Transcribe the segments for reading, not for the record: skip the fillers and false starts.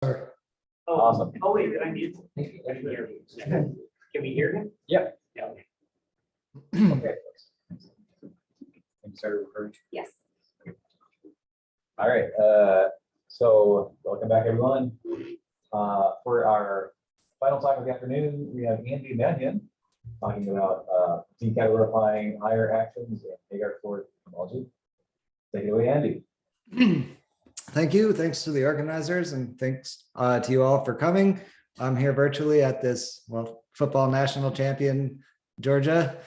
Oh, Awesome. Oh, wait, I need. Can we hear him? Yep. Yeah. Okay. Can you start recording? Yes. All right. So welcome back, everyone. For our final talk of the afternoon, we have Andy Manion talking about decategorifying higher actions and Heegaard Floer homology. Take it away, Andy. Thank you. Thanks to the organizers and thanks to you all for coming. I'm here virtually at this, well, football national champion, Georgia.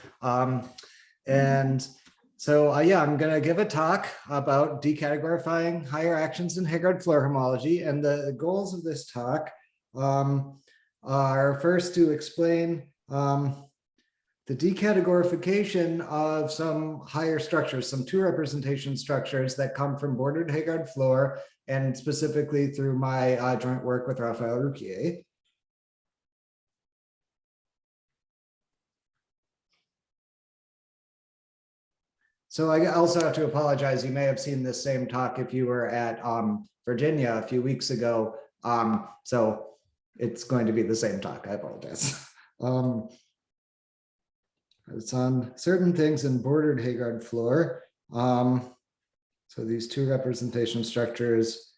And so, yeah, I'm going to give a talk about decategorifying higher actions in Heegaard Floer homology. And the goals of this talk are first to explain the decategorification of some higher structures, some two representation structures that come from bordered Heegaard Floer, and specifically through my joint work with Raphael Rouquier. So I also have to apologize. You may have seen this same talk if you were at Virginia a few weeks ago. So it's going to be the same talk. I apologize. It's on certain things in bordered Heegaard Floer. So these two representation structures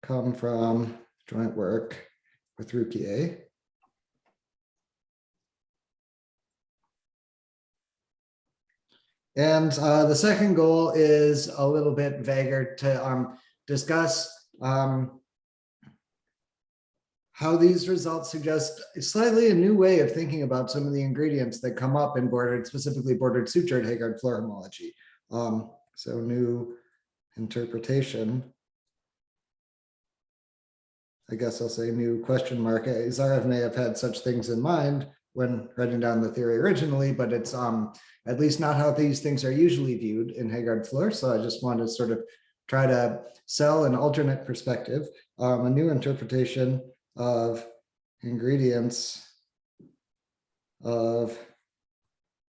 come from joint work with Rouquier. And the second goal is a little bit vaguer to discuss how these results suggest slightly a new way of thinking about some of the ingredients that come up in bordered, specifically bordered sutured Heegaard Floer homology. So new interpretation. I guess I'll say new question mark. Zarev may have had such things in mind when writing down the theory originally, but it's at least not how these things are usually viewed in Heegaard Floer. So I just wanted to sort of try to sell an alternate perspective, a new interpretation of ingredients of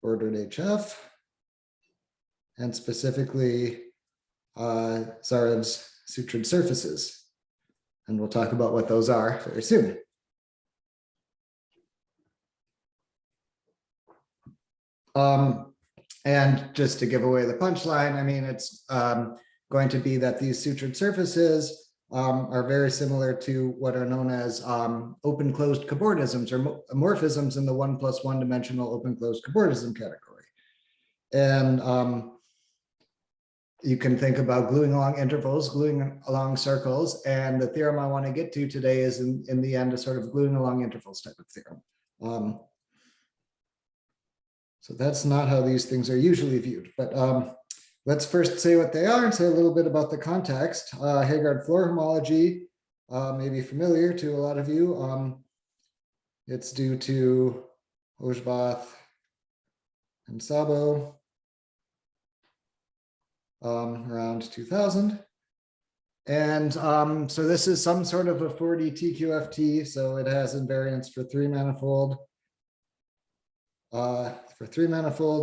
bordered HF, and specifically Zarev's sutured surfaces. And we'll talk about what those are very soon. And just to give away the punchline, I mean, it's going to be that these sutured surfaces are very similar to what are known as open-closed cobordisms or morphisms in the 1+1 dimensional open-closed cobordism category. And you can think about gluing along intervals, gluing along circles, and the theorem I want to get to today is in the end a sort of gluing along intervals type of theorem. So that's not how these things are usually viewed, but let's first say what they are and say a little bit about the context. Heegaard Floer homology may be familiar to a lot of you. It's due to Ojvath and Szabo around 2000. And so this is some sort of a 4D TQFT. So it has invariance for three manifolds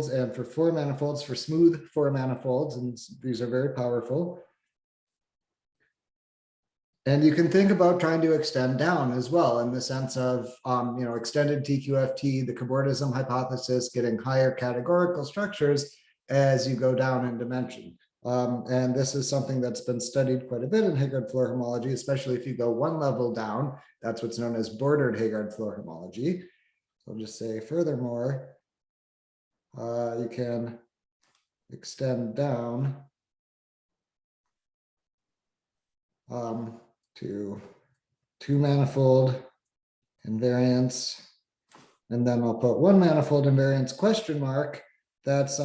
and for four manifolds, for smooth four manifolds, and these are very powerful. And you can think about trying to extend down as well in the sense of extended TQFT, the cobordism hypothesis, getting higher categorical structures as you go down in dimension. And this is something that's been studied quite a bit in Heegaard Floer homology, especially if you go one level down. That's what's known as bordered Heegaard Floer homology. So I'll just say furthermore, you can extend down to two manifold invariance, and then I'll put one manifold invariance question mark. That's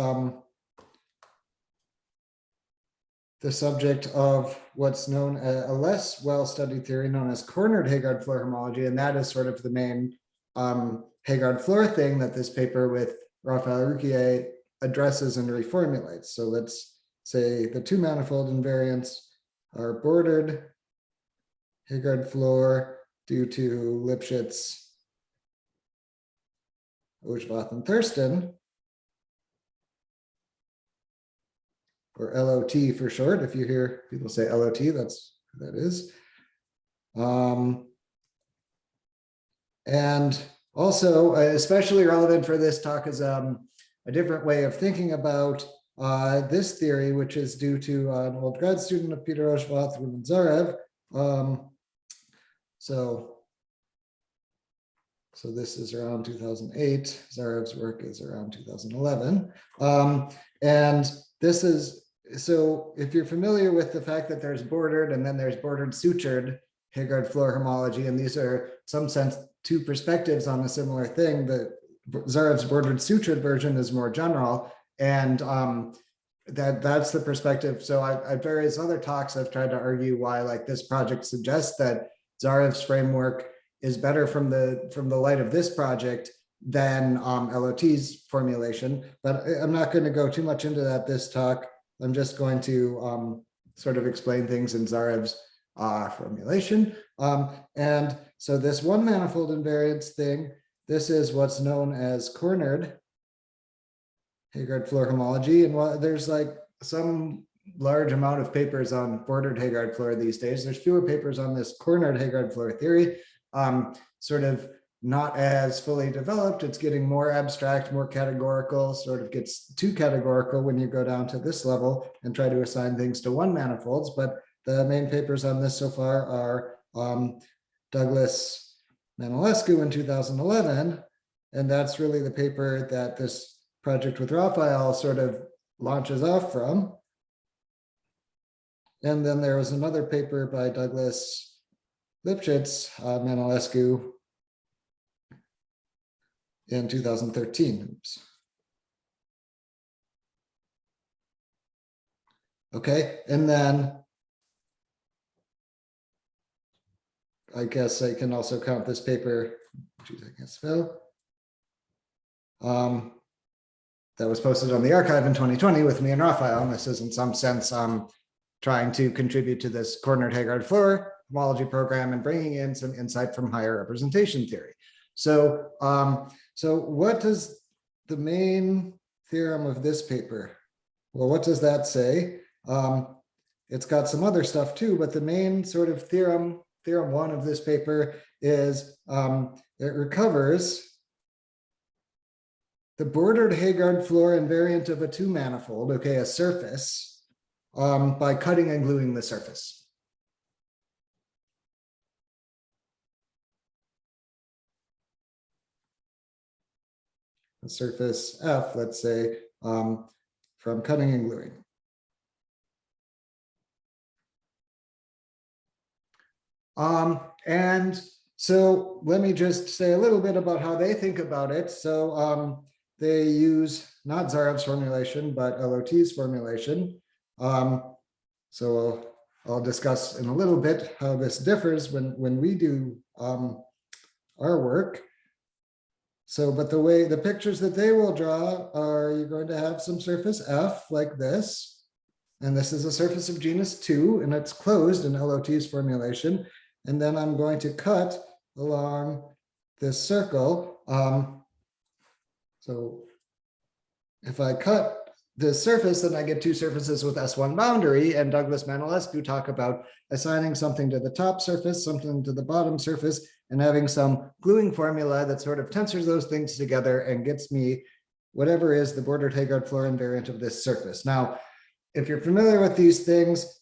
the subject of what's known as a less well-studied theory known as cornered Heegaard Floer homology, and that is sort of the main Heegaard Floer thing that this paper with Raphael Rouquier addresses and reformulates. So let's say the two manifold invariants are bordered Heegaard Floer due to Lipschitz, Ojvath, and Thurston, or LOT for short. If you hear people say LOT, that's what that is. And also, especially relevant for this talk is a different way of thinking about this theory, which is due to an old grad student of Peter Oshvath, Ruben Zarev. So this is around 2008. Zarev's work is around 2011. And this is, so if you're familiar with the fact that there's bordered and then there's bordered sutured Heegaard Floer homology, and these are in some sense two perspectives on a similar thing, the Zarev's bordered sutured version is more general, and that's the perspective. So at various other talks, I've tried to argue why like this project suggests that Zarev's framework is better from the light of this project than LOT's formulation, but I'm not going to go too much into that this talk. I'm just going to sort of explain things in Zarev's formulation. And so this one manifold invariance thing, this is what's known as cornered Heegaard Floer homology. And while there's like some large amount of papers on bordered Heegaard Floer these days, there's fewer papers on this cornered Heegaard Floer theory. Sort of not as fully developed. It's getting more abstract, more categorical, sort of gets too categorical when you go down to this level and try to assign things to one manifolds. But the main papers on this so far are Douglas-Manolescu in 2011. And that's really the paper that this project with Raphael sort of launches off from. And then there was another paper by Douglas-Lipschitz, Manolescu in 2013. Oops. Okay, and then I guess I can also count this paper, 2 seconds, Phil, that was posted on the archive in 2020 with me and Raphael, and this is in some sense trying to contribute to this cornered Heegaard Floer homology program and bringing in some insight from higher representation theory. So, so what does the main theorem of this paper? Well, what does that say? It's got some other stuff too, but the main sort of theorem one of this paper is it recovers the bordered Heegaard Floer invariant of a two manifold, okay, a surface, by cutting and gluing the surface. A surface F, let's say, from cutting and gluing. And so let me just say a little bit about how they think about it. So they use not Zarev's formulation, but LOT's formulation. So I'll discuss in a little bit how this differs when we do our work. So, but the pictures that they will draw are, you're going to have some surface F like this, and this is a surface of genus 2, and it's closed in LOT's formulation. And then I'm going to cut along this circle. So if I cut this surface, then I get two surfaces with S1 boundary, and Douglas-Manolescu talk about assigning something to the top surface, something to the bottom surface, and having some gluing formula that sort of tensors those things together and gets me whatever is the bordered Heegaard Floer invariant of this surface. Now, if you're familiar with these things,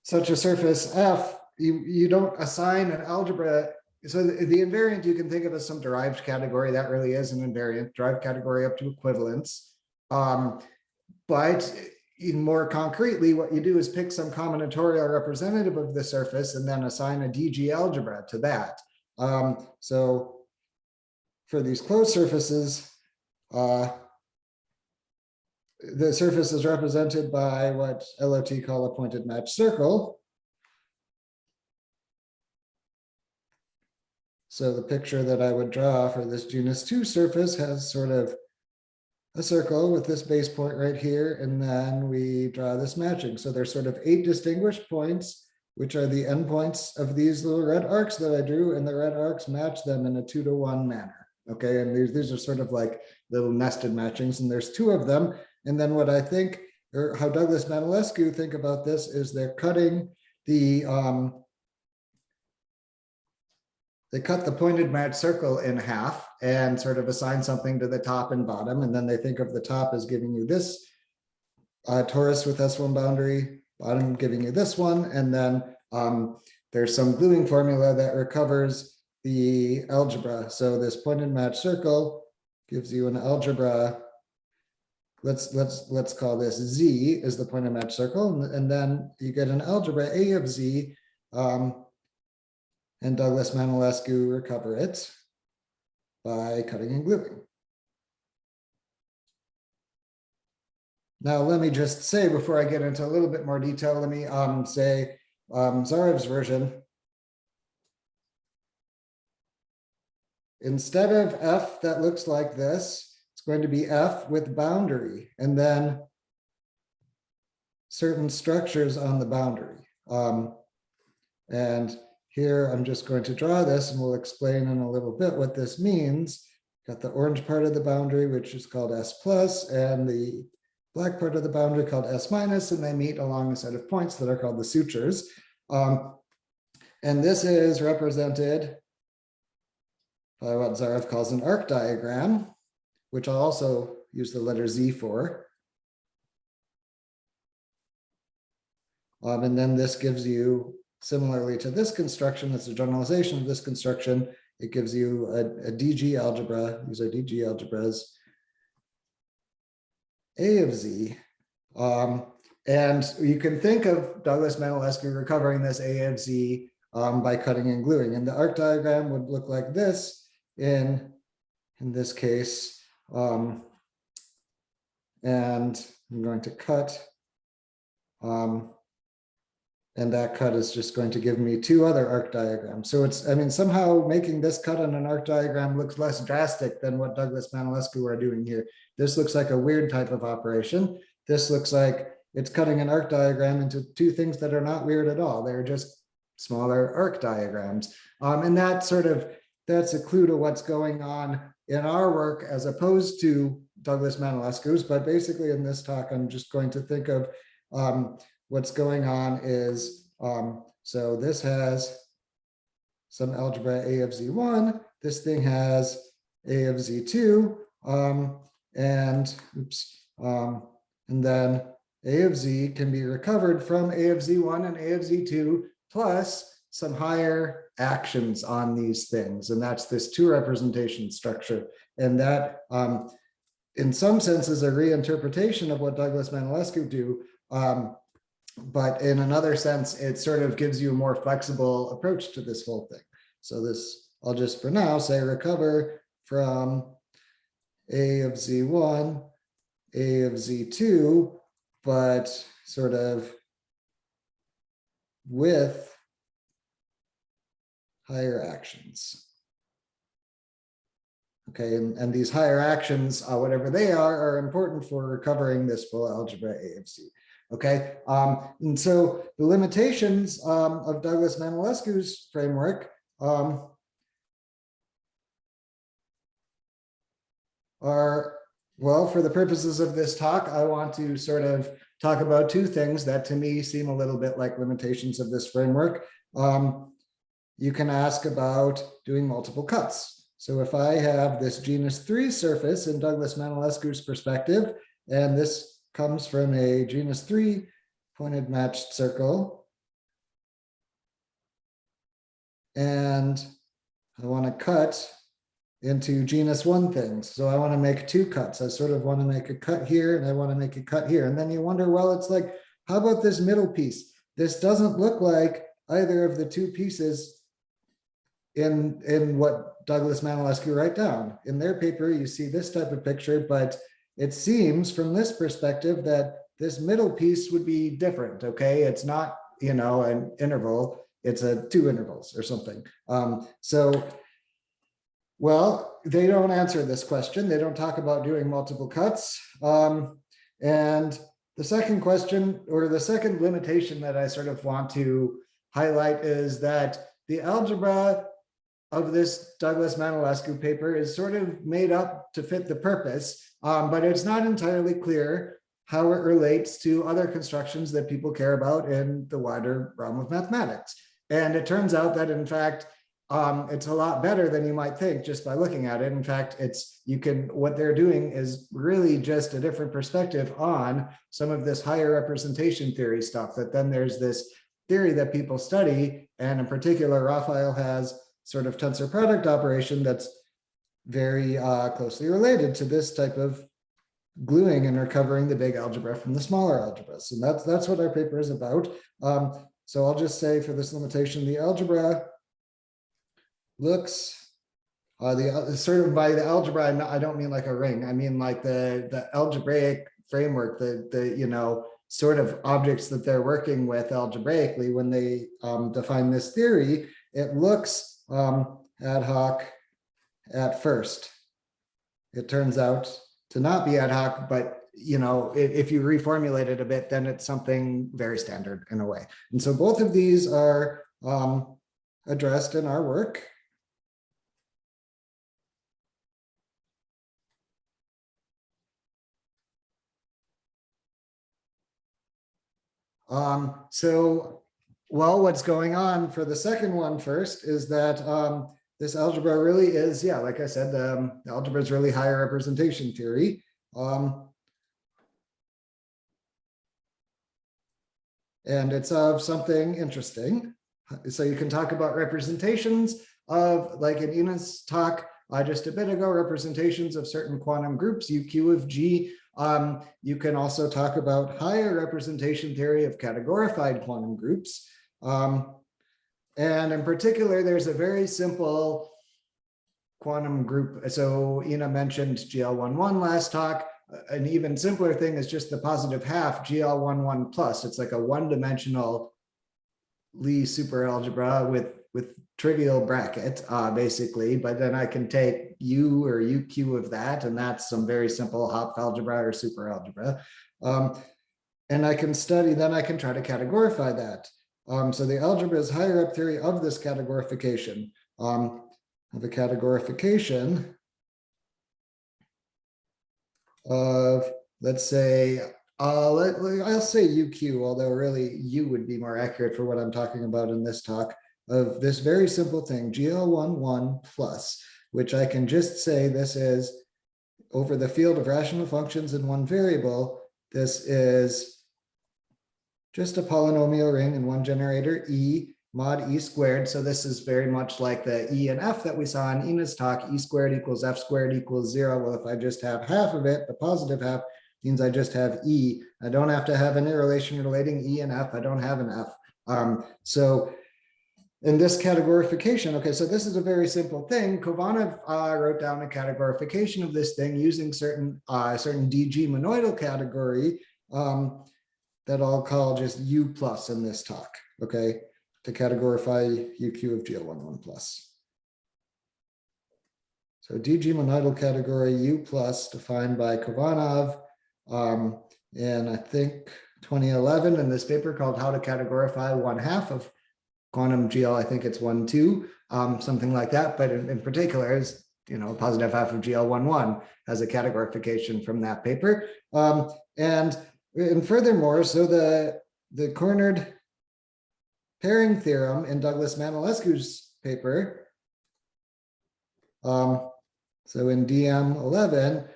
such a surface F, you don't assign an algebra. So the invariant you can think of as some derived category. That really is an invariant, derived category up to equivalence. But even more concretely, what you do is pick some combinatorial representative of the surface and then assign a DG algebra to that. So for these closed surfaces, the surface is represented by what LOT call a pointed match circle. So the picture that I would draw for this genus 2 surface has sort of a circle with this base point right here, and then we draw this matching. So there's sort of 8 distinguished points, which are the endpoints of these little red arcs that I drew, and the red arcs match them in a 2-to-1 manner. Okay, and these are sort of like little nested matchings, and there's 2 of them. And then what I think, or how Douglas-Manolescu think about this, is they're cutting the they cut the pointed match circle in half and sort of assign something to the top and bottom. And then they think of the top as giving you this torus with S1 boundary, bottom giving you this one. And then there's some gluing formula that recovers the algebra. So this pointed match circle gives you an algebra. Let's call this Z is the pointed match circle. And then you get an algebra A of Z, and Douglas-Manolescu recover it by cutting and gluing. Now, let me just say, before I get into a little bit more detail, let me say Zarev's version. Instead of F that looks like this, it's going to be F with boundary, and then certain structures on the boundary. And here I'm just going to draw this, and we'll explain in a little bit what this means. Got the orange part of the boundary, which is called S plus, and the black part of the boundary called S minus, and they meet along a set of points that are called the sutures. And this is represented by what Zarev calls an arc diagram, which I'll also use the letter Z for. And then this gives you, similarly to this construction, it's a generalization of this construction, it gives you a DG algebra. These are DG algebras. A of Z. And you can think of Douglas-Manolescu recovering this A of Z by cutting and gluing. And the arc diagram would look like this in this case. And I'm going to cut. And that cut is just going to give me two other arc diagrams. So it's, I mean, somehow making this cut on an arc diagram looks less drastic than what Douglas-Manolescu are doing here. This looks like a weird type of operation. This looks like it's cutting an arc diagram into two things that are not weird at all. They're just smaller arc diagrams. And that sort of, that's a clue to what's going on in our work as opposed to Douglas-Manolescu's. But basically in this talk, I'm just going to think of what's going on is, so this has some algebra A of Z1, this thing has A of Z2, and then A of Z can be recovered from A of Z1 and A of Z2 plus some higher actions on these things. And that's this two representation structure. And that in some sense is a reinterpretation of what Douglas-Manolescu do. But in another sense, it sort of gives you a more flexible approach to this whole thing. So this, I'll just for now say recover from A of Z1, A of Z2, but sort of with higher actions. Okay, and these higher actions, whatever they are important for recovering this full algebra A of Z. Okay, and so the limitations of Douglas-Manolescu's framework are, well, for the purposes of this talk, I want to sort of talk about two things that to me seem a little bit like limitations of this framework. You can ask about doing multiple cuts. So if I have this genus 3 surface in Douglas-Manolescu's perspective, and this comes from a genus 3 pointed matched circle, and I want to cut into genus 1 things. So I want to make two cuts. I sort of want to make a cut here and I want to make a cut here. And then you wonder, well, it's like, how about this middle piece? This doesn't look like either of the two pieces in what Douglas-Manolescu write down. In their paper, you see this type of picture, but it seems from this perspective that this middle piece would be different, okay? It's not, you know, an interval, it's a two intervals or something. So, well, they don't answer this question. They don't talk about doing multiple cuts. And the second question, or the second limitation that I sort of want to highlight is that the algebra of this Douglas-Manolescu paper is sort of made up to fit the purpose, but it's not entirely clear how it relates to other constructions that people care about in the wider realm of mathematics. And it turns out that, in fact, it's a lot better than you might think just by looking at it. In fact, what they're doing is really just a different perspective on some of this higher representation theory stuff, that then there's this theory that people study. And in particular, Raphael has sort of tensor product operation that's very closely related to this type of gluing and recovering the big algebra from the smaller algebras. And that's what our paper is about. So I'll just say for this limitation, the algebra looks sort of by the algebra, I don't mean like a ring. I mean like the algebraic framework, the sort of objects that they're working with algebraically when they define this theory. It looks ad hoc at first. It turns out to not be ad hoc, but if you reformulate it a bit, then it's something very standard in a way. And so both of these are addressed in our work. What's going on for the second one first is that this algebra really is, like I said, the algebra is really higher representation theory. And it's of something interesting. So you can talk about representations of, like in Ina's talk just a bit ago, representations of certain quantum groups, UQ of G. You can also talk about higher representation theory of categorified quantum groups. And in particular, there's a very simple quantum group. So Ina mentioned GL11 last talk. An even simpler thing is just the positive half GL11 plus. It's like a one-dimensional Lie superalgebra with trivial bracket, basically. But then I can take U or UQ of that, and that's some very simple Hopf algebra or superalgebra. And I can study, then I can try to categorify that. So the algebra is higher up theory of this categorification. The categorification of, let's say, I'll say UQ, although really U would be more accurate for what I'm talking about in this talk, of this very simple thing, GL11 plus, which I can just say this is over the field of rational functions in one variable. This is just a polynomial ring in one generator, E mod E squared. So this is very much like the E and F that we saw in Ina's talk, E squared equals F squared equals 0. Well, if I just have half of it, the positive half means I just have E. I don't have to have any relation relating E and F. I don't have an F. So in this categorification, okay, so this is a very simple thing. Kovanov wrote down a categorification of this thing using certain DG monoidal category that I'll call just U plus in this talk, okay, to categorify UQ of GL11 plus. So DG monoidal category U plus defined by Kovanov in I think 2011 in this paper called How to Categorify 1/2 of quantum GL. I think it's 1/2, something like that. But in particular, is positive half of GL11 has a categorification from that paper. And furthermore, so the cornered pairing theorem in Douglas-Manolescu's paper, so in DM11,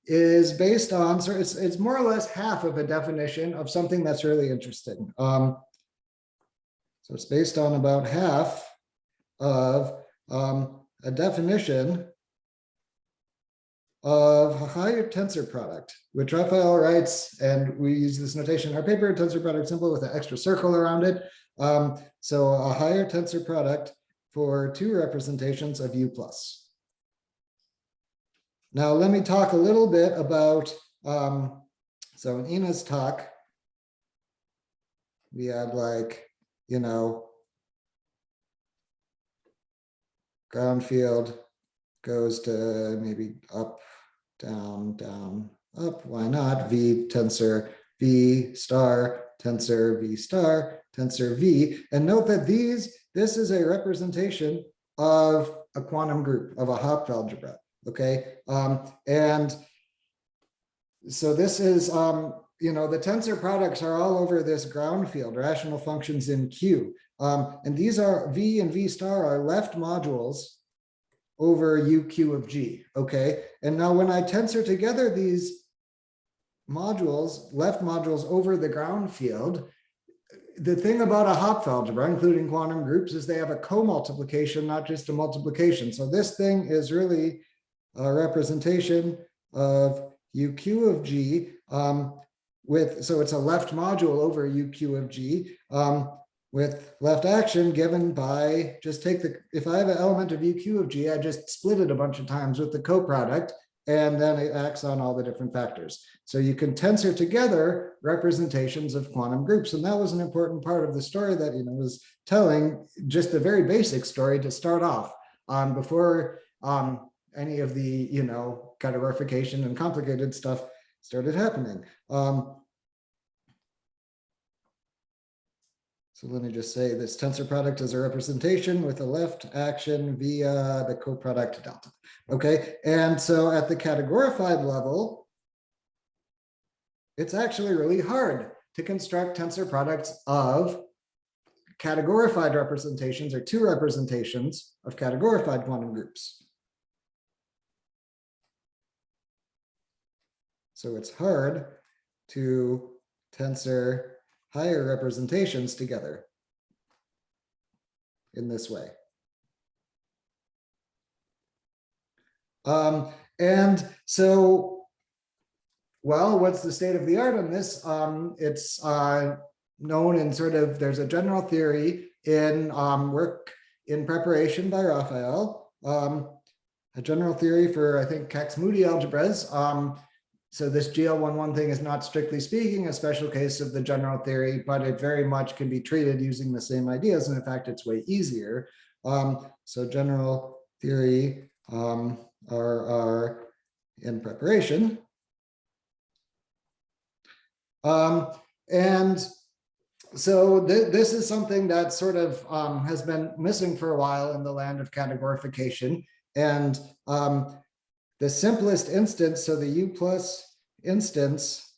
is based on, so it's more or less half of a definition of something that's really interesting. So it's based on about half of a definition of a higher tensor product, which Raphael writes, and we use this notation in our paper, tensor product symbol with an extra circle around it. So a higher tensor product for two representations of U plus. Now let me talk a little bit about, so in Ina's talk, we had ground field goes to maybe up, down, down, up, why not? V tensor V star, tensor V star, tensor V. And note that this is a representation of a quantum group, of a Hopf algebra, okay? And so this is, the tensor products are all over this ground field, rational functions in Q. And these are V and V star are left modules over UQ of G, okay? And now when I tensor together these modules, left modules over the ground field, the thing about a Hopf algebra, including quantum groups, is they have a co-multiplication, not just a multiplication. So this thing is really a representation of UQ of G so it's a left module over UQ of G with left action given by, just take if I have an element of UQ of G, I just split it a bunch of times with the coproduct, and then it acts on all the different factors. So you can tensor together representations of quantum groups. And that was an important part of the story that, was telling, just a very basic story to start off before any of the, categorification and complicated stuff started happening. So let me just say this tensor product is a representation with a left action via the coproduct delta. Okay, and so at the categorified level, it's actually really hard to construct tensor products of categorified representations or two representations of categorified quantum groups. So it's hard to tensor higher representations together in this way. And so, well, what's the state of the art on this? It's known in there's a general theory in work in preparation by Raphael, a general theory for, I think, Cox-Moody algebras. So this GL11 thing is not strictly speaking a special case of the general theory, but it very much can be treated using the same ideas. And in fact, it's way easier. So general theory are in preparation. And so this is something that has been missing for a while in the land of categorification. And the simplest instance, so the U plus instance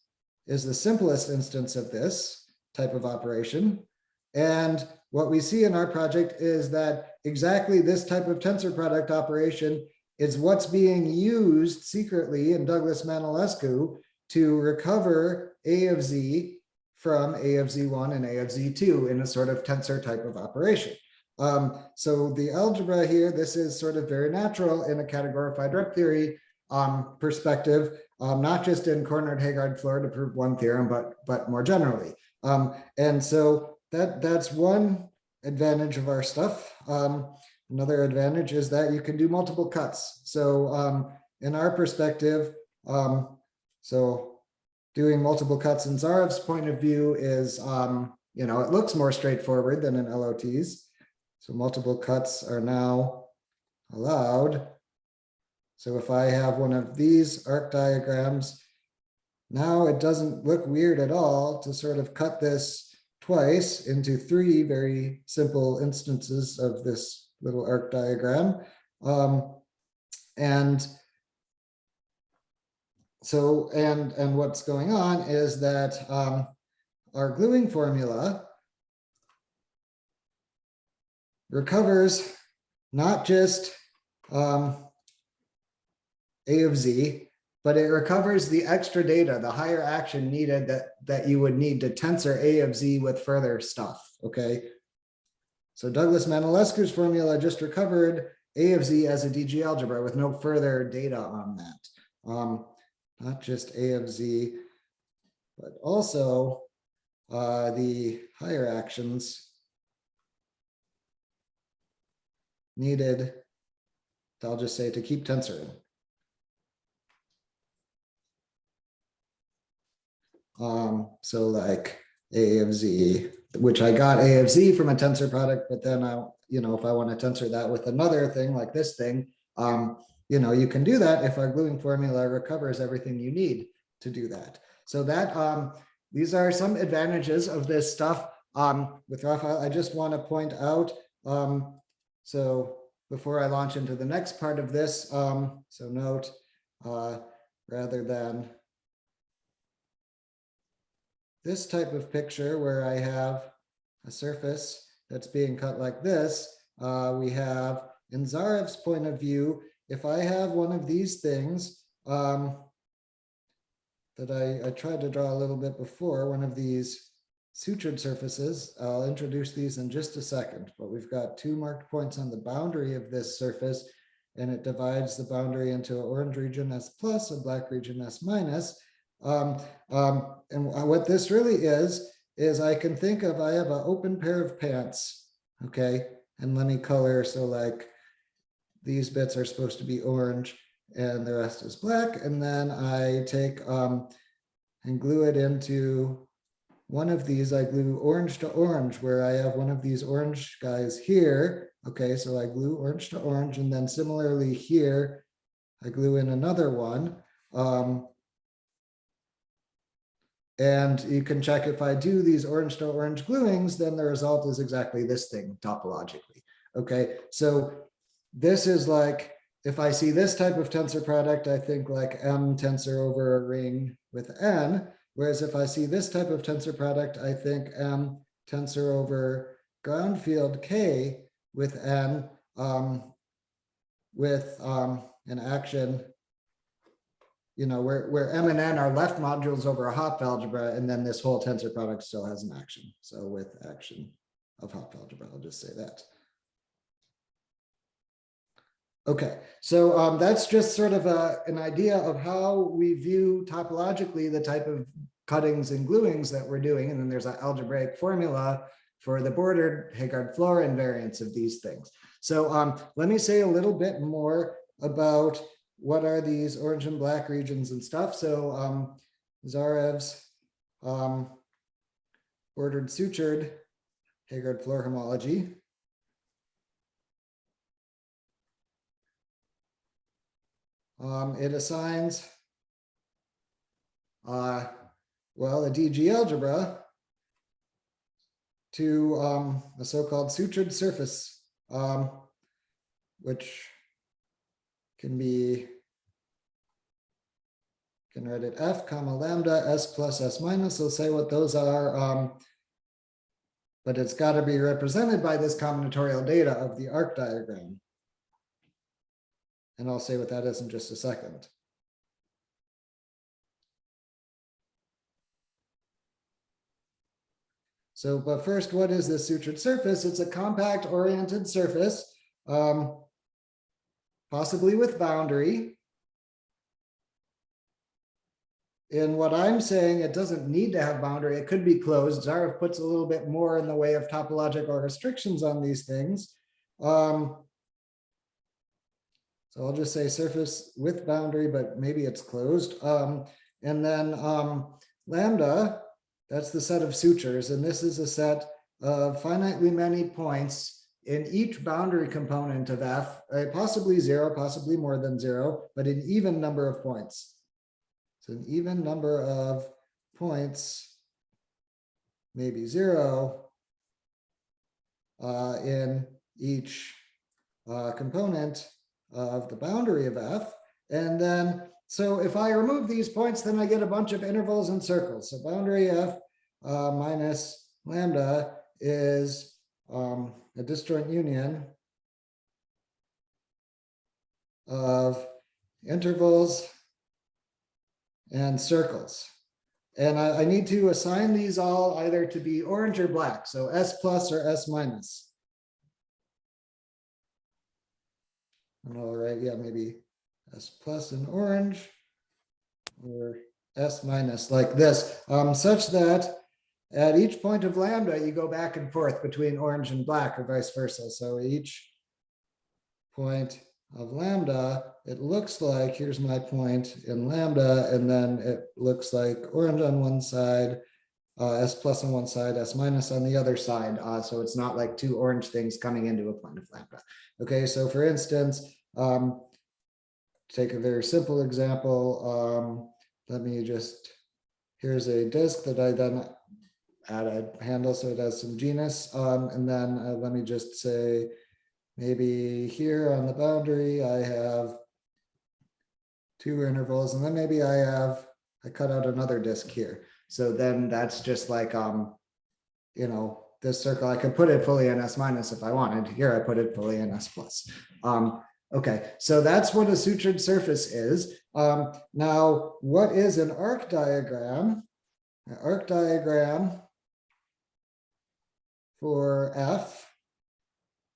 is the simplest instance of this type of operation. And what we see in our project is that exactly this type of tensor product operation is what's being used secretly in Douglas-Manolescu to recover A of Z from A of Z1 and A of Z2 in a sort of tensor type of operation. So the algebra here, this is very natural in a categorified rep theory perspective, not just in cornered Heegaard Floer to prove one theorem, but more generally. And so that's one advantage of our stuff. Another advantage is that you can do multiple cuts. So in our perspective, so doing multiple cuts in Zarev's point of view is, it looks more straightforward than in LOTs. So multiple cuts are now allowed. So if I have one of these arc diagrams, now it doesn't look weird at all to cut this twice into three very simple instances of this little arc diagram. And what's going on is that our gluing formula recovers not just A of Z, but it recovers the extra data, the higher action needed that you would need to tensor A of Z with further stuff, okay? So Douglas-Manolescu's formula just recovered A of Z as a DG algebra with no further data on that. Not just A of Z, but also the higher actions needed, I'll just say, to keep tensoring. So like A of Z, which I got A of Z from a tensor product, but then if I want to tensor that with another thing like this thing, you can do that if our gluing formula recovers everything you need to do that. So that these are some advantages of this stuff with Raphael. I just want to point out, so before I launch into the next part of this, so note, rather than this type of picture where I have a surface that's being cut like this, we have, in Zarev's point of view, if I have one of these things that I tried to draw a little bit before, one of these sutured surfaces, I'll introduce these in just a second, but we've got two marked points on the boundary of this surface, and it divides the boundary into an orange region S plus, a black region S minus. And what this really is I can think of, I have an open pair of pants, okay? And let me color, so like these bits are supposed to be orange and the rest is black. And then I take and glue it into one of these. I glue orange to orange, where I have one of these orange guys here. Okay, so I glue orange to orange, and then similarly here, I glue in another one. And you can check if I do these orange to orange gluings, then the result is exactly this thing topologically. Okay, so this is like, if I see this type of tensor product, I think like M tensor over a ring with N. Whereas if I see this type of tensor product, I think M tensor over ground field K with N, with an action, you know, where M and N are left modules over a Hopf algebra, and then this whole tensor product still has an action. So with action of Hopf algebra, I'll just say that. Okay, so that's just sort of an idea of how we view topologically the type of cuttings and gluings that we're doing. And then there's an algebraic formula for the bordered Heegaard Floer invariance of these things. So let me say a little bit more about what are these orange and black regions and stuff. So Zarev's bordered sutured Heegaard Floer homology. It assigns, well, a DG algebra to a so-called sutured surface, which can write it F comma lambda S plus S minus. So say what those are, but it's got to be represented by this combinatorial data of the arc diagram. And I'll say what that is in just a second. So, but first, what is this sutured surface? It's a compact oriented surface, possibly with boundary. In what I'm saying, it doesn't need to have boundary. It could be closed. Zarev puts a little bit more in the way of topological restrictions on these things. So I'll just say surface with boundary, but maybe it's closed. And then lambda, that's the set of sutures. And this is a set of finitely many points in each boundary component of F, possibly zero, possibly more than zero, but an even number of points. So an even number of points, maybe zero, in each component of the boundary of F. And then, so if I remove these points, then I get a bunch of intervals and circles. So boundary F minus lambda is a disjoint union of intervals and circles. And I need to assign these all either to be orange or black. So S plus or S minus. All right, yeah, maybe S plus in orange or S minus like this, such that at each point of lambda, you go back and forth between orange and black or vice versa. So each point of lambda, it looks like, here's my point in lambda, and then it looks like orange on one side, S plus on one side, S minus on the other side. So it's not like two orange things coming into a point of lambda. Okay, so for instance, take a very simple example. Let me just, here's a disk that I then add a handle so it has some genus. And then let me just say, maybe here on the boundary, I have two intervals, and then maybe I cut out another disk here. So then that's just like, you know, this circle, I could put it fully in S minus if I wanted. Here I put it fully in S plus. Okay, so that's what a sutured surface is. Now, what is an arc diagram? An arc diagram for F,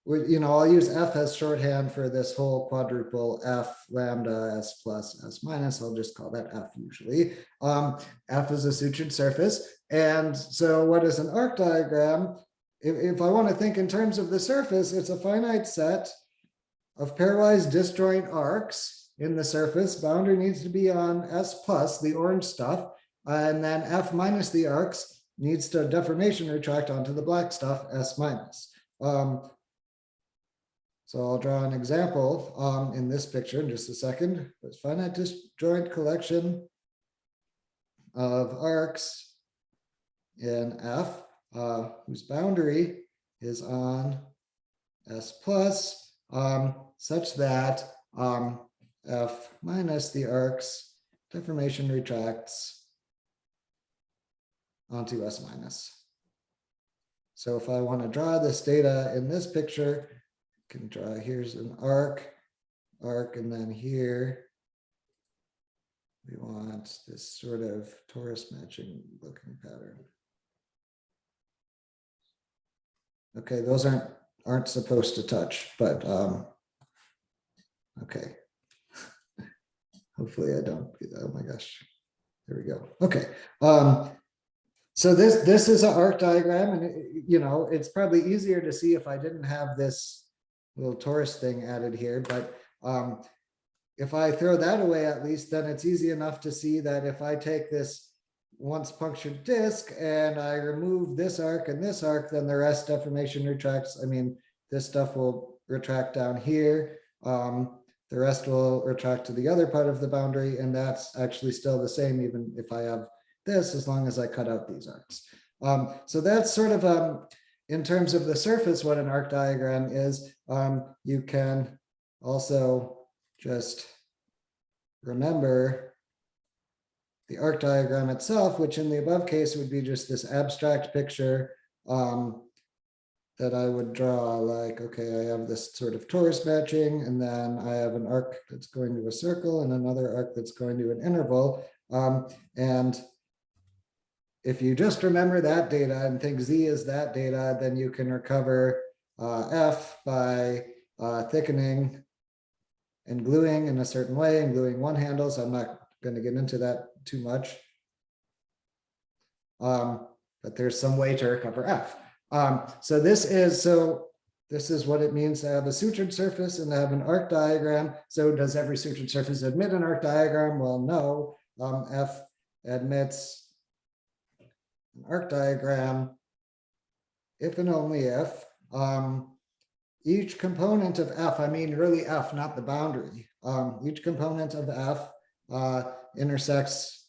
I'll use F as shorthand for this whole quadruple F lambda S plus S minus. I'll just call that F usually. F is a sutured surface. And so what is an arc diagram? If I want to think in terms of the surface, it's a finite set of pairwise disjoint arcs in the surface. Boundary needs to be on S plus, the orange stuff. And then F minus the arcs needs to deformation retract onto the black stuff, S minus. So I'll draw an example in this picture in just a second. It's finite disjoint collection of arcs in F, whose boundary is on S plus, such that F minus the arcs deformation retracts onto S minus. So if I want to draw this data in this picture, I can draw, here's an arc, and then here we want this sort of torus matching looking pattern. Okay, those aren't supposed to touch, but okay. Hopefully I don't, oh my gosh, there we go. Okay, so this is an arc diagram, and it's probably easier to see if I didn't have this little torus thing added here, but if I throw that away at least, then it's easy enough to see that if I take this once punctured disk and I remove this arc and this arc, then the rest deformation retracts. I mean, this stuff will retract down here. The rest will retract to the other part of the boundary, and that's actually still the same even if I have this, as long as I cut out these arcs. So that's sort of in terms of the surface, what an arc diagram is. You can also just remember the arc diagram itself, which in the above case would be just this abstract picture that I would draw, like, okay, I have this sort of torus matching, and then I have an arc that's going to a circle and another arc that's going to an interval. And if you just remember that data and think Z is that data, then you can recover F by thickening and gluing in a certain way and gluing one handle. So I'm not going to get into that too much. But there's some way to recover F. So this is what it means to have a sutured surface and to have an arc diagram. So does every sutured surface admit an arc diagram? Well, no. F admits an arc diagram if and only if each component of F, I mean really F, not the boundary, each component of F intersects,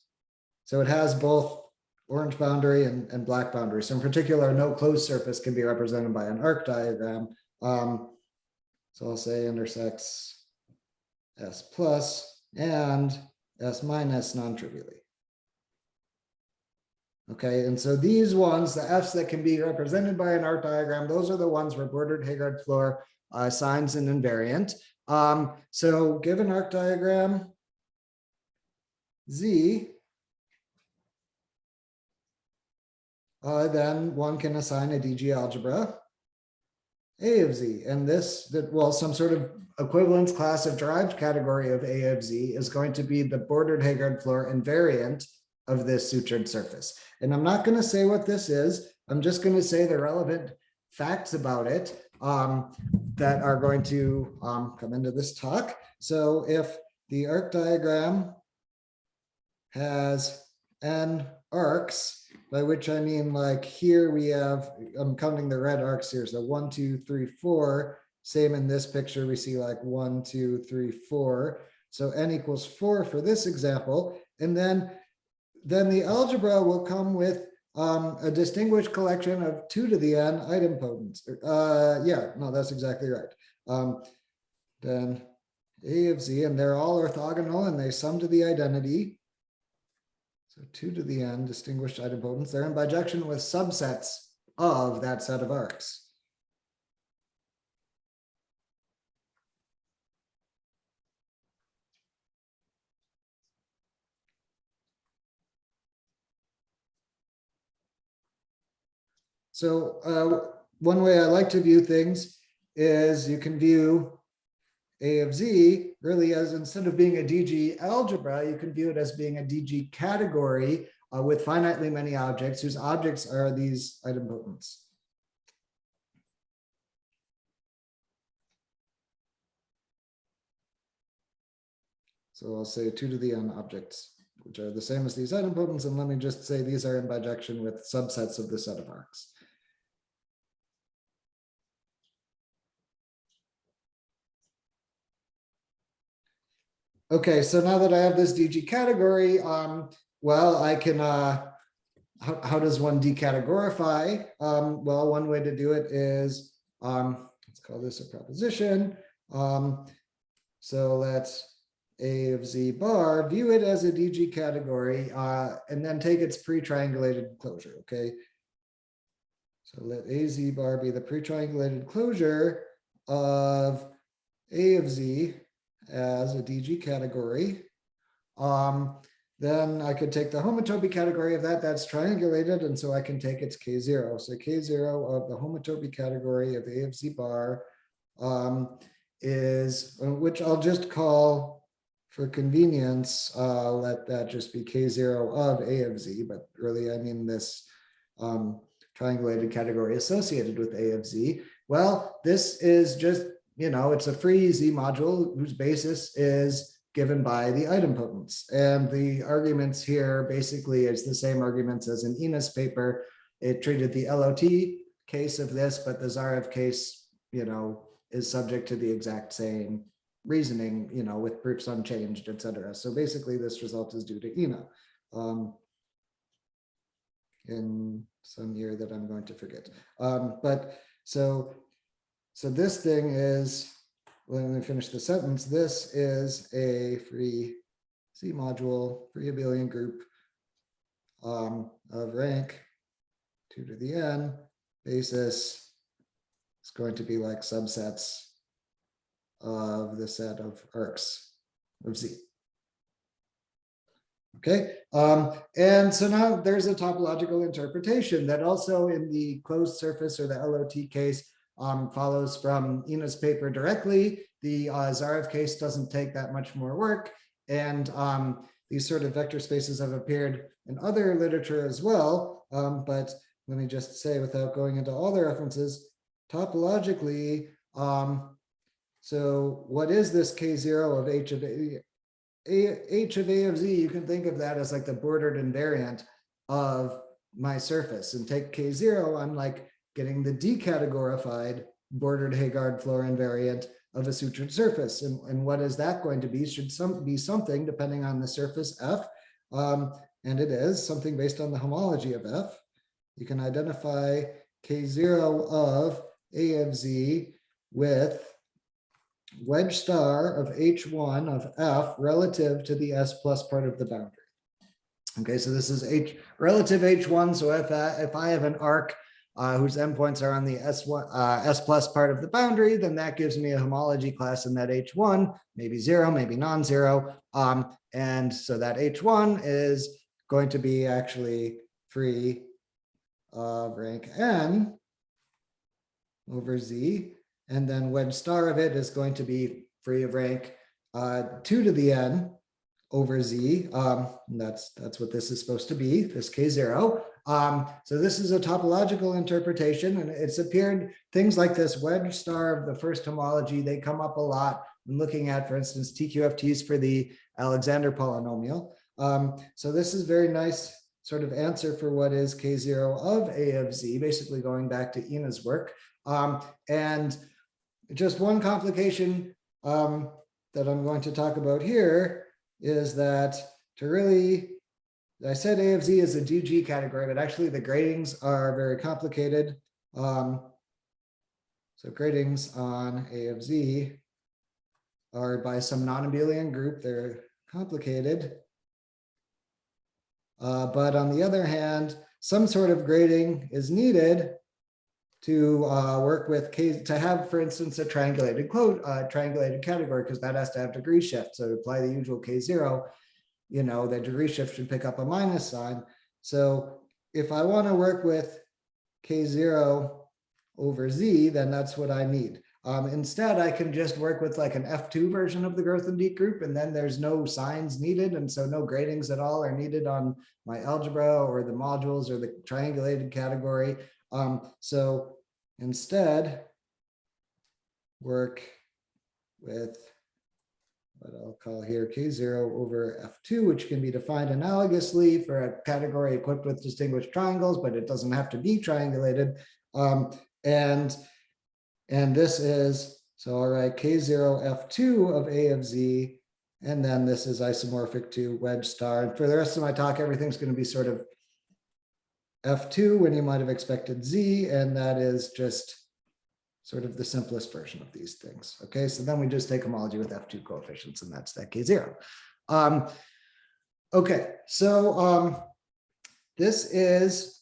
so it has both orange boundary and black boundary. So in particular, no closed surface can be represented by an arc diagram. So I'll say intersects S plus and S minus non-trivially. Okay, and so these ones, the Fs that can be represented by an arc diagram, those are the ones where bordered Heegaard Floer assigns an invariant. So given arc diagram Z, then one can assign a DG algebra A of Z, and some sort of equivalence class of derived category of A of Z is going to be the bordered Heegaard Floer invariant of this sutured surface. And I'm not going to say what this is. I'm just going to say the relevant facts about it that are going to come into this talk. So if the arc diagram has n arcs, by which I mean, like, here we have, I'm counting the red arcs here, so 1, 2, 3, 4. Same in this picture, we see like 1, 2, 3, 4. So n equals 4 for this example. And then the algebra will come with a distinguished collection of 2 to the n idempotents. Yeah, no, that's exactly right. Then A of Z, and they're all orthogonal and they sum to the identity. So 2 to the n distinguished idempotents. They're in bijection with subsets of that set of arcs. So one way I like to view things is you can view A of Z really as, instead of being a DG algebra, you can view it as being a DG category with finitely many objects whose objects are these idempotents. So I'll say 2 to the n objects, which are the same as these idempotents. And let me just say these are in bijection with subsets of the set of arcs. Okay, so now that I have this DG category, well, I can, how does one decategorify? Well, one way to do it is, let's call this a proposition. So let's A of Z bar, view it as a DG category, and then take its pre-triangulated closure, okay? So let AZ bar be the pre-triangulated closure of A of Z as a DG category. Then I could take the homotopy category of that, that's triangulated, and so I can take its K0. So K0 of the homotopy category of A of Z bar is, which I'll just call, for convenience, let that just be K0 of A of Z, but really I mean this triangulated category associated with A of Z. Well, this is just, you know, it's a free Z module whose basis is given by the idempotents. And the arguments here basically is the same arguments as in Ina's paper. It treated the LOT case of this, but the Zarev case, you know, is subject to the exact same reasoning, you know, with proofs unchanged, etc. So basically this result is due to Ina in some year that I'm going to forget. But so this thing is, let me finish the sentence. This is a free C module, free abelian group of rank 2 to the n. Basis is going to be like subsets of the set of arcs of Z. Okay, and so now there's a topological interpretation that also in the closed surface or the LOT case follows from Ina's paper directly. The Zarev case doesn't take that much more work. And these sort of vector spaces have appeared in other literature as well. But let me just say, without going into all the references, topologically, so what is this K0 of H of A? H of A of Z, you can think of that as like the bordered invariant of my surface. And take K0, I'm like getting the decategorified bordered Heegaard Floer invariant of a sutured surface. And what is that going to be? Should be something depending on the surface F. And it is something based on the homology of F. You can identify K0 of A of Z with wedge star of H1 of F relative to the S plus part of the boundary. Okay, so this is H relative H1. So if I have an arc whose endpoints are on the S plus part of the boundary, then that gives me a homology class in that H1, maybe 0, maybe non-zero. And so that H1 is going to be actually free of rank n over Z. And then wedge star of it is going to be free of rank 2 to the n over Z. That's what this is supposed to be, this K0. So this is a topological interpretation, and it's appeared things like this wedge star of the first homology, they come up a lot when looking at, for instance, TQFTs for the Alexander polynomial. So this is very nice sort of answer for what is K0 of A of Z, basically going back to Ina's work. And just one complication that I'm going to talk about here is that to really, I said A of Z is a DG category, but actually the gradings are very complicated. So gradings on A of Z are by some non-abelian group. They're complicated. But on the other hand, some sort of grading is needed to work with to have, for instance, a triangulated category, because that has to have degree shift. So to apply the usual K0, you know, the degree shift should pick up a minus sign. So if I want to work with K0 over Z, then that's what I need. Instead, I can just work with like an F2 version of the Grothendieck group, and then there's no signs needed. And so no gradings at all are needed on my algebra or the modules or the triangulated category. So instead, work with what I'll call here K0 over F2, which can be defined analogously for a category equipped with distinguished triangles, but it doesn't have to be triangulated. And this is, so I'll write K0 F2 of A of Z, and then this is isomorphic to wedge star. And for the rest of my talk, everything's going to be sort of F2 when you might have expected Z, and that is just sort of the simplest version of these things. Okay, so then we just take homology with F2 coefficients, and that's that K0. Okay, so this is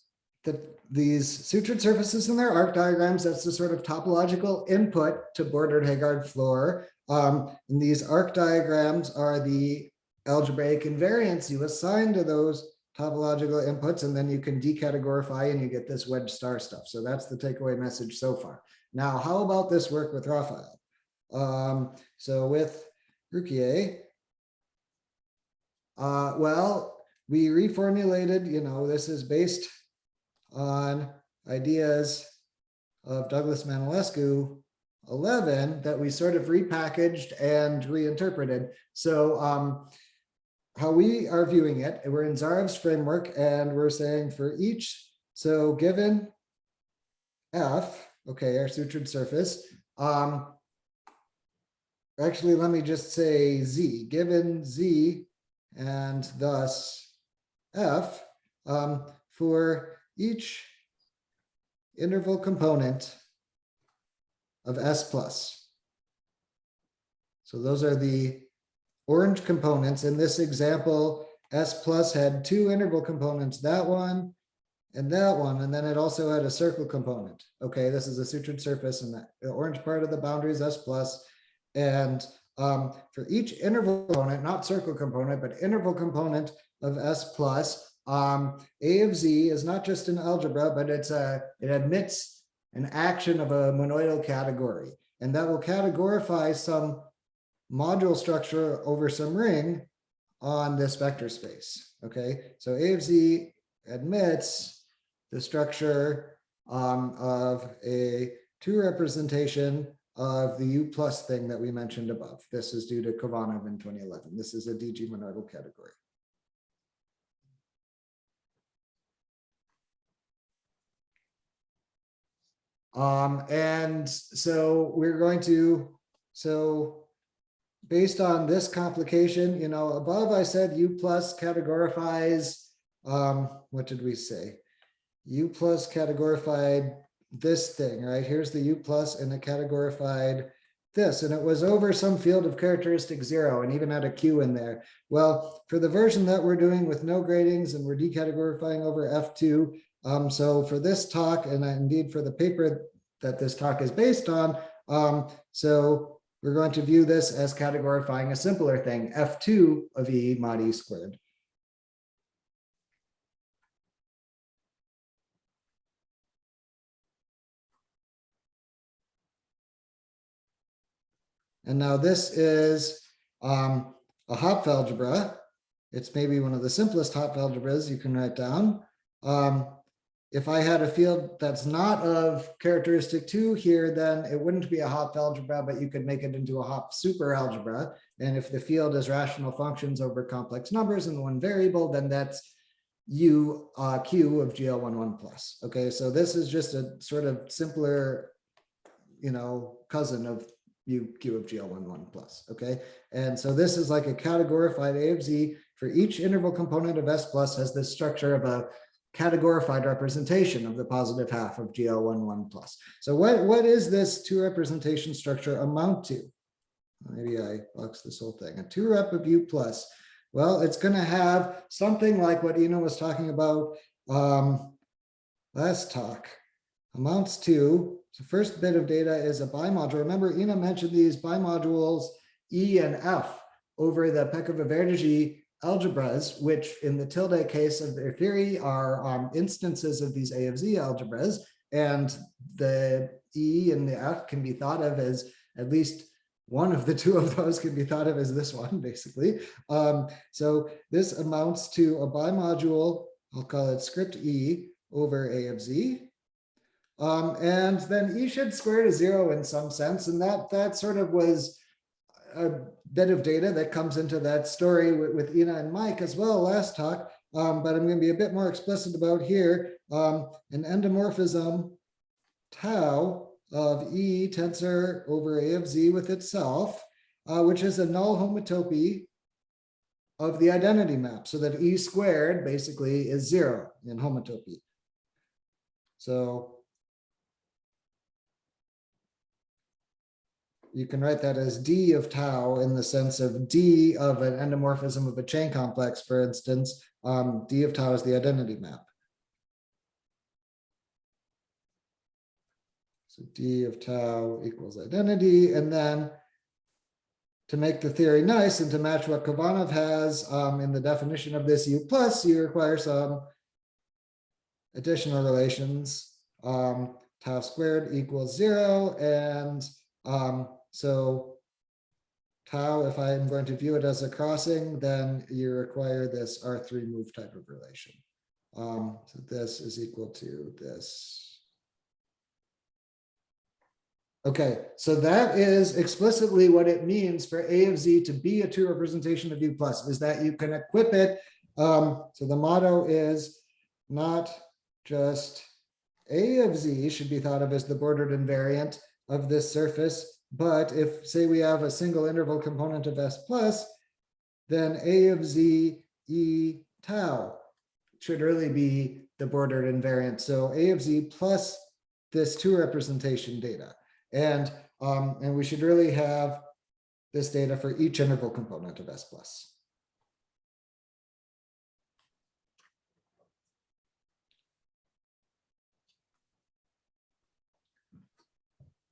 these sutured surfaces and their arc diagrams. That's the sort of topological input to bordered Heegaard Floer. And these arc diagrams are the algebraic invariants you assign to those topological inputs, and then you can decategorify and you get this wedge star stuff. So that's the takeaway message so far. Now, how about this work with Raphael? So with Rouquier, well, we reformulated, you know, this is based on ideas of Douglas-Manolescu 11 that we sort of repackaged and reinterpreted. So how we are viewing it, we're in Zarev's framework, and we're saying for each, so given F, okay, our sutured surface, actually, let me just say Z, given Z and thus F, for each interval component of S plus. So those are the orange components. In this example, S plus had two interval components, that one, and then it also had a circle component. Okay, this is a sutured surface, and the orange part of the boundary is S plus. And for each interval component, not circle component, but interval component of S plus, A of Z is not just an algebra, but it admits an action of a monoidal category, and that will categorify some module structure over some ring on this vector space. Okay, so A of Z admits the structure of a two representation of the U plus thing that we mentioned above. This is due to Kovanov in 2011. This is a DG monoidal category. And so we're going to, so based on this complication, you know, above I said U plus categorifies, what did we say? U plus categorified this thing, right? Here's the U plus, and it categorified this, and it was over some field of characteristic 0 and even had a Q in there. Well, for the version that we're doing with no gradings and we're decategorifying over F2, so for this talk, and indeed for the paper that this talk is based on, so we're going to view this as categorifying a simpler thing, F2 of E mod E squared. And now this is a Hopf algebra. It's maybe one of the simplest Hopf algebras you can write down. If I had a field that's not of characteristic 2 here, then it wouldn't be a Hopf algebra, but you could make it into a Hopf super algebra. And if the field is rational functions over complex numbers and one variable, then that's U Q of GL11 plus. Okay, so this is just a sort of simpler, you know, cousin of UQ of GL11 plus, okay? And so this is like a categorified A of Z for each interval component of S plus has this structure of a categorified representation of the positive half of GL11 plus. So what is this two representation structure amount to? Maybe I box this whole thing. A two rep of U plus. Well, it's going to have something like what Ina was talking about last talk. amounts to, the first bit of data is a bimodule. Remember, Ina mentioned these bimodules E and F over the Pekovic-Verdighi algebras, which in the tilde case of their theory are instances of these A of Z algebras. And the E and the F can be thought of as at least one of the two of those can be thought of as this one, basically. So this amounts to a bimodule, I'll call it script E over A of Z. And then E should square to 0 in some sense. And that sort of was a bit of data that comes into that story with Ina and Mike as well last talk. But I'm going to be a bit more explicit about here. An endomorphism tau of E tensor over A of Z with itself, which is a null homotopy of the identity map, so that E squared basically is 0 in homotopy. So you can write that as D of tau in the sense of D of an endomorphism of a chain complex, for instance. D of tau is the identity map. So D of tau equals identity. And then to make the theory nice and to match what Kovanov has in the definition of this U plus, you require some additional relations. Tau squared equals 0. And so tau, if I'm going to view it as a crossing, then you require this R3 move type of relation. So this is equal to this. Okay, so that is explicitly what it means for A of Z to be a true representation of U plus, is that you can equip it. So the motto is not just A of Z should be thought of as the bordered invariant of this surface, but if, say, we have a single interval component of S plus, then A of Z E tau should really be the bordered invariant. So A of Z plus this two representation data. And we should really have this data for each interval component of S plus.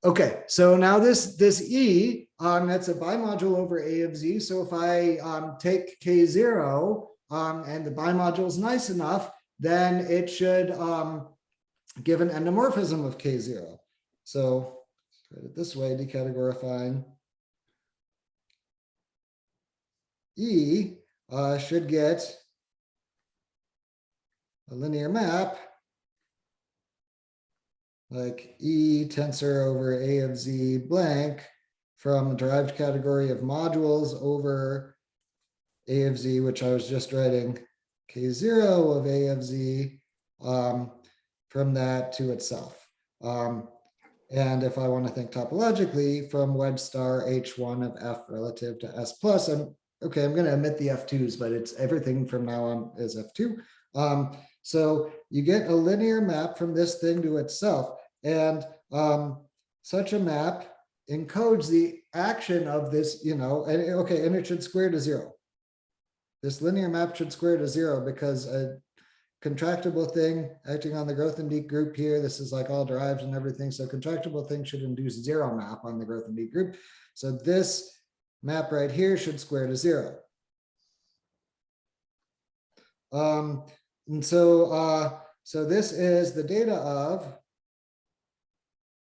Okay, so now this E, that's a bimodule over A of Z. So if I take K0 and the bimodule is nice enough, then it should give an endomorphism of K0. So write it this way, decategorifying E should get a linear map like E tensor over A of Z blank from a derived category of modules over A of Z, which I was just writing K0 of A of Z from that to itself. And if I want to think topologically, from wedge star H1 of F relative to S plus, I'm going to omit the F2s, but it's everything from now on is F2. So you get a linear map from this thing to itself. And such a map encodes the action of this, and it should square to 0. This linear map should square to 0 because a contractible thing acting on the Grothendieck group here, this is like all derived and everything. So contractible thing should induce 0 map on the Grothendieck group. So this map right here should square to 0. And so this is the data of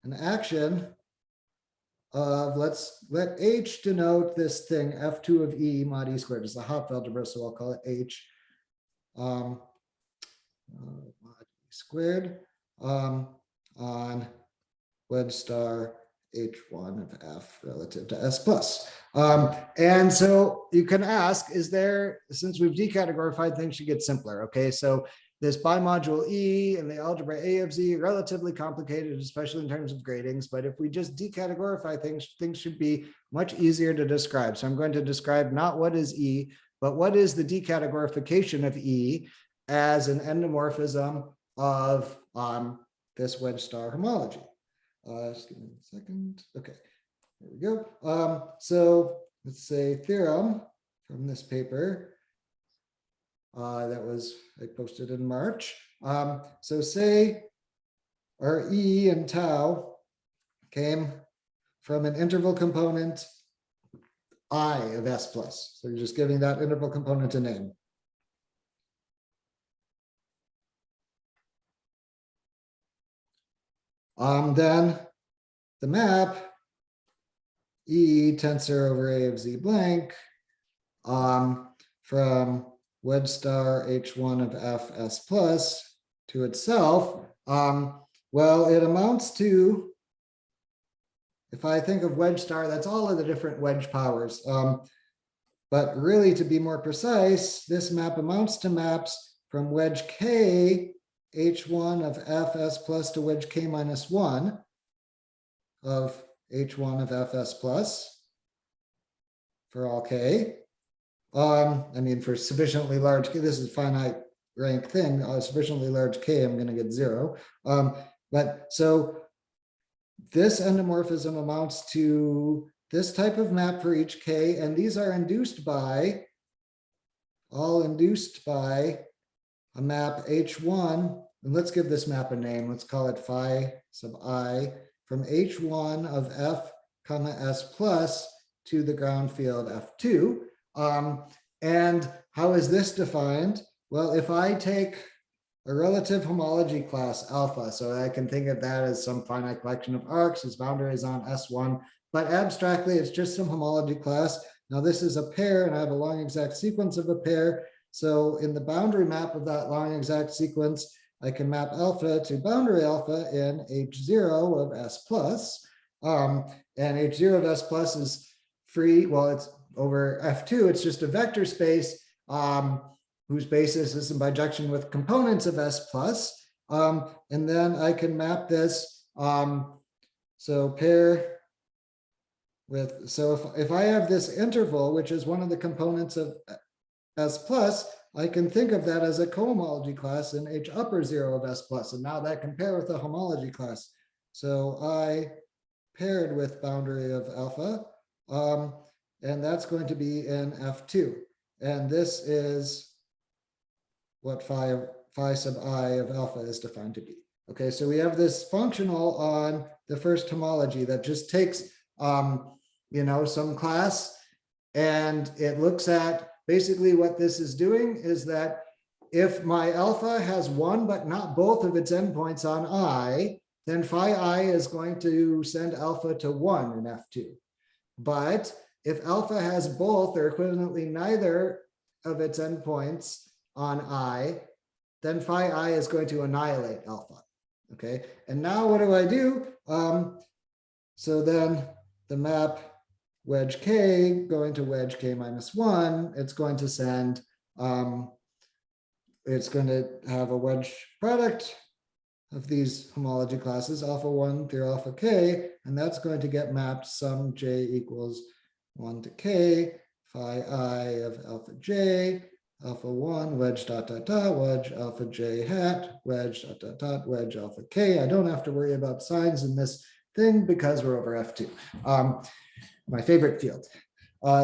an action of, let's let H denote this thing, F2 of E mod E squared. It's a Hopf algebra, so I'll call it H. Mod E squared on wedge star H1 of F relative to S plus. And so you can ask, is there, since we've decategorified, things should get simpler. Okay, so this bimodule E and the algebra A of Z, relatively complicated, especially in terms of gradings. But if we just decategorify things, things should be much easier to describe. So I'm going to describe not what is E, but what is the decategorification of E as an endomorphism of this wedge star homology. Just give me a second. Okay, there we go. So let's say theorem from this paper. That was I posted in March. So say our E and tau came from an interval component I of S plus. So you're just giving that interval component a name. Then the map E tensor over A of Z blank from wedge star H1 of F S plus to itself. Well, it amounts to, if I think of wedge star, that's all of the different wedge powers. But really, to be more precise, this map amounts to maps from wedge K H1 of Fs plus to wedge K minus 1 of H1 of Fs plus for all K. I mean, for sufficiently large K, this is a finite rank thing, sufficiently large K, I'm going to get 0. But so this endomorphism amounts to this type of map for each K, and these are all induced by a map H1, and let's give this map a name. Let's call it phi sub I from H1 of F comma S plus to the ground field F2. And how is this defined? Well, if I take a relative homology class alpha, so I can think of that as some finite collection of arcs, its boundary is on S1, but abstractly, it's just some homology class. Now this is a pair, and I have a long exact sequence of a pair. So in the boundary map of that long exact sequence, I can map alpha to boundary alpha in H0 of S plus. And H0 of S plus is free. Well, it's over F2. It's just a vector space whose basis is in bijection with components of S plus. And then I can map this. So pair with, so if I have this interval, which is one of the components of S plus, I can think of that as a cohomology class in H upper 0 of S plus. And now that can pair with a homology class. So I paired with boundary of alpha, and that's going to be in F2. And this is what phi sub I of alpha is defined to be. Okay, so we have this functional on the first homology that just takes some class, and it looks at basically what this is doing is that if my alpha has one but not both of its endpoints on I, then phi I is going to send alpha to 1 in F2. But if alpha has both or equivalently neither of its endpoints on I, then phi I is going to annihilate alpha. Okay, and now what do I do? So then the map wedge K going to wedge K minus 1, it's going to send, it's going to have a wedge product of these homology classes, alpha 1 through alpha K, and that's going to get mapped sum J equals 1 to K, phi I of alpha J, alpha 1, wedge dot dot dot, wedge alpha J hat, wedge dot dot dot, wedge alpha K. I don't have to worry about signs in this thing because we're over F2. My favorite field.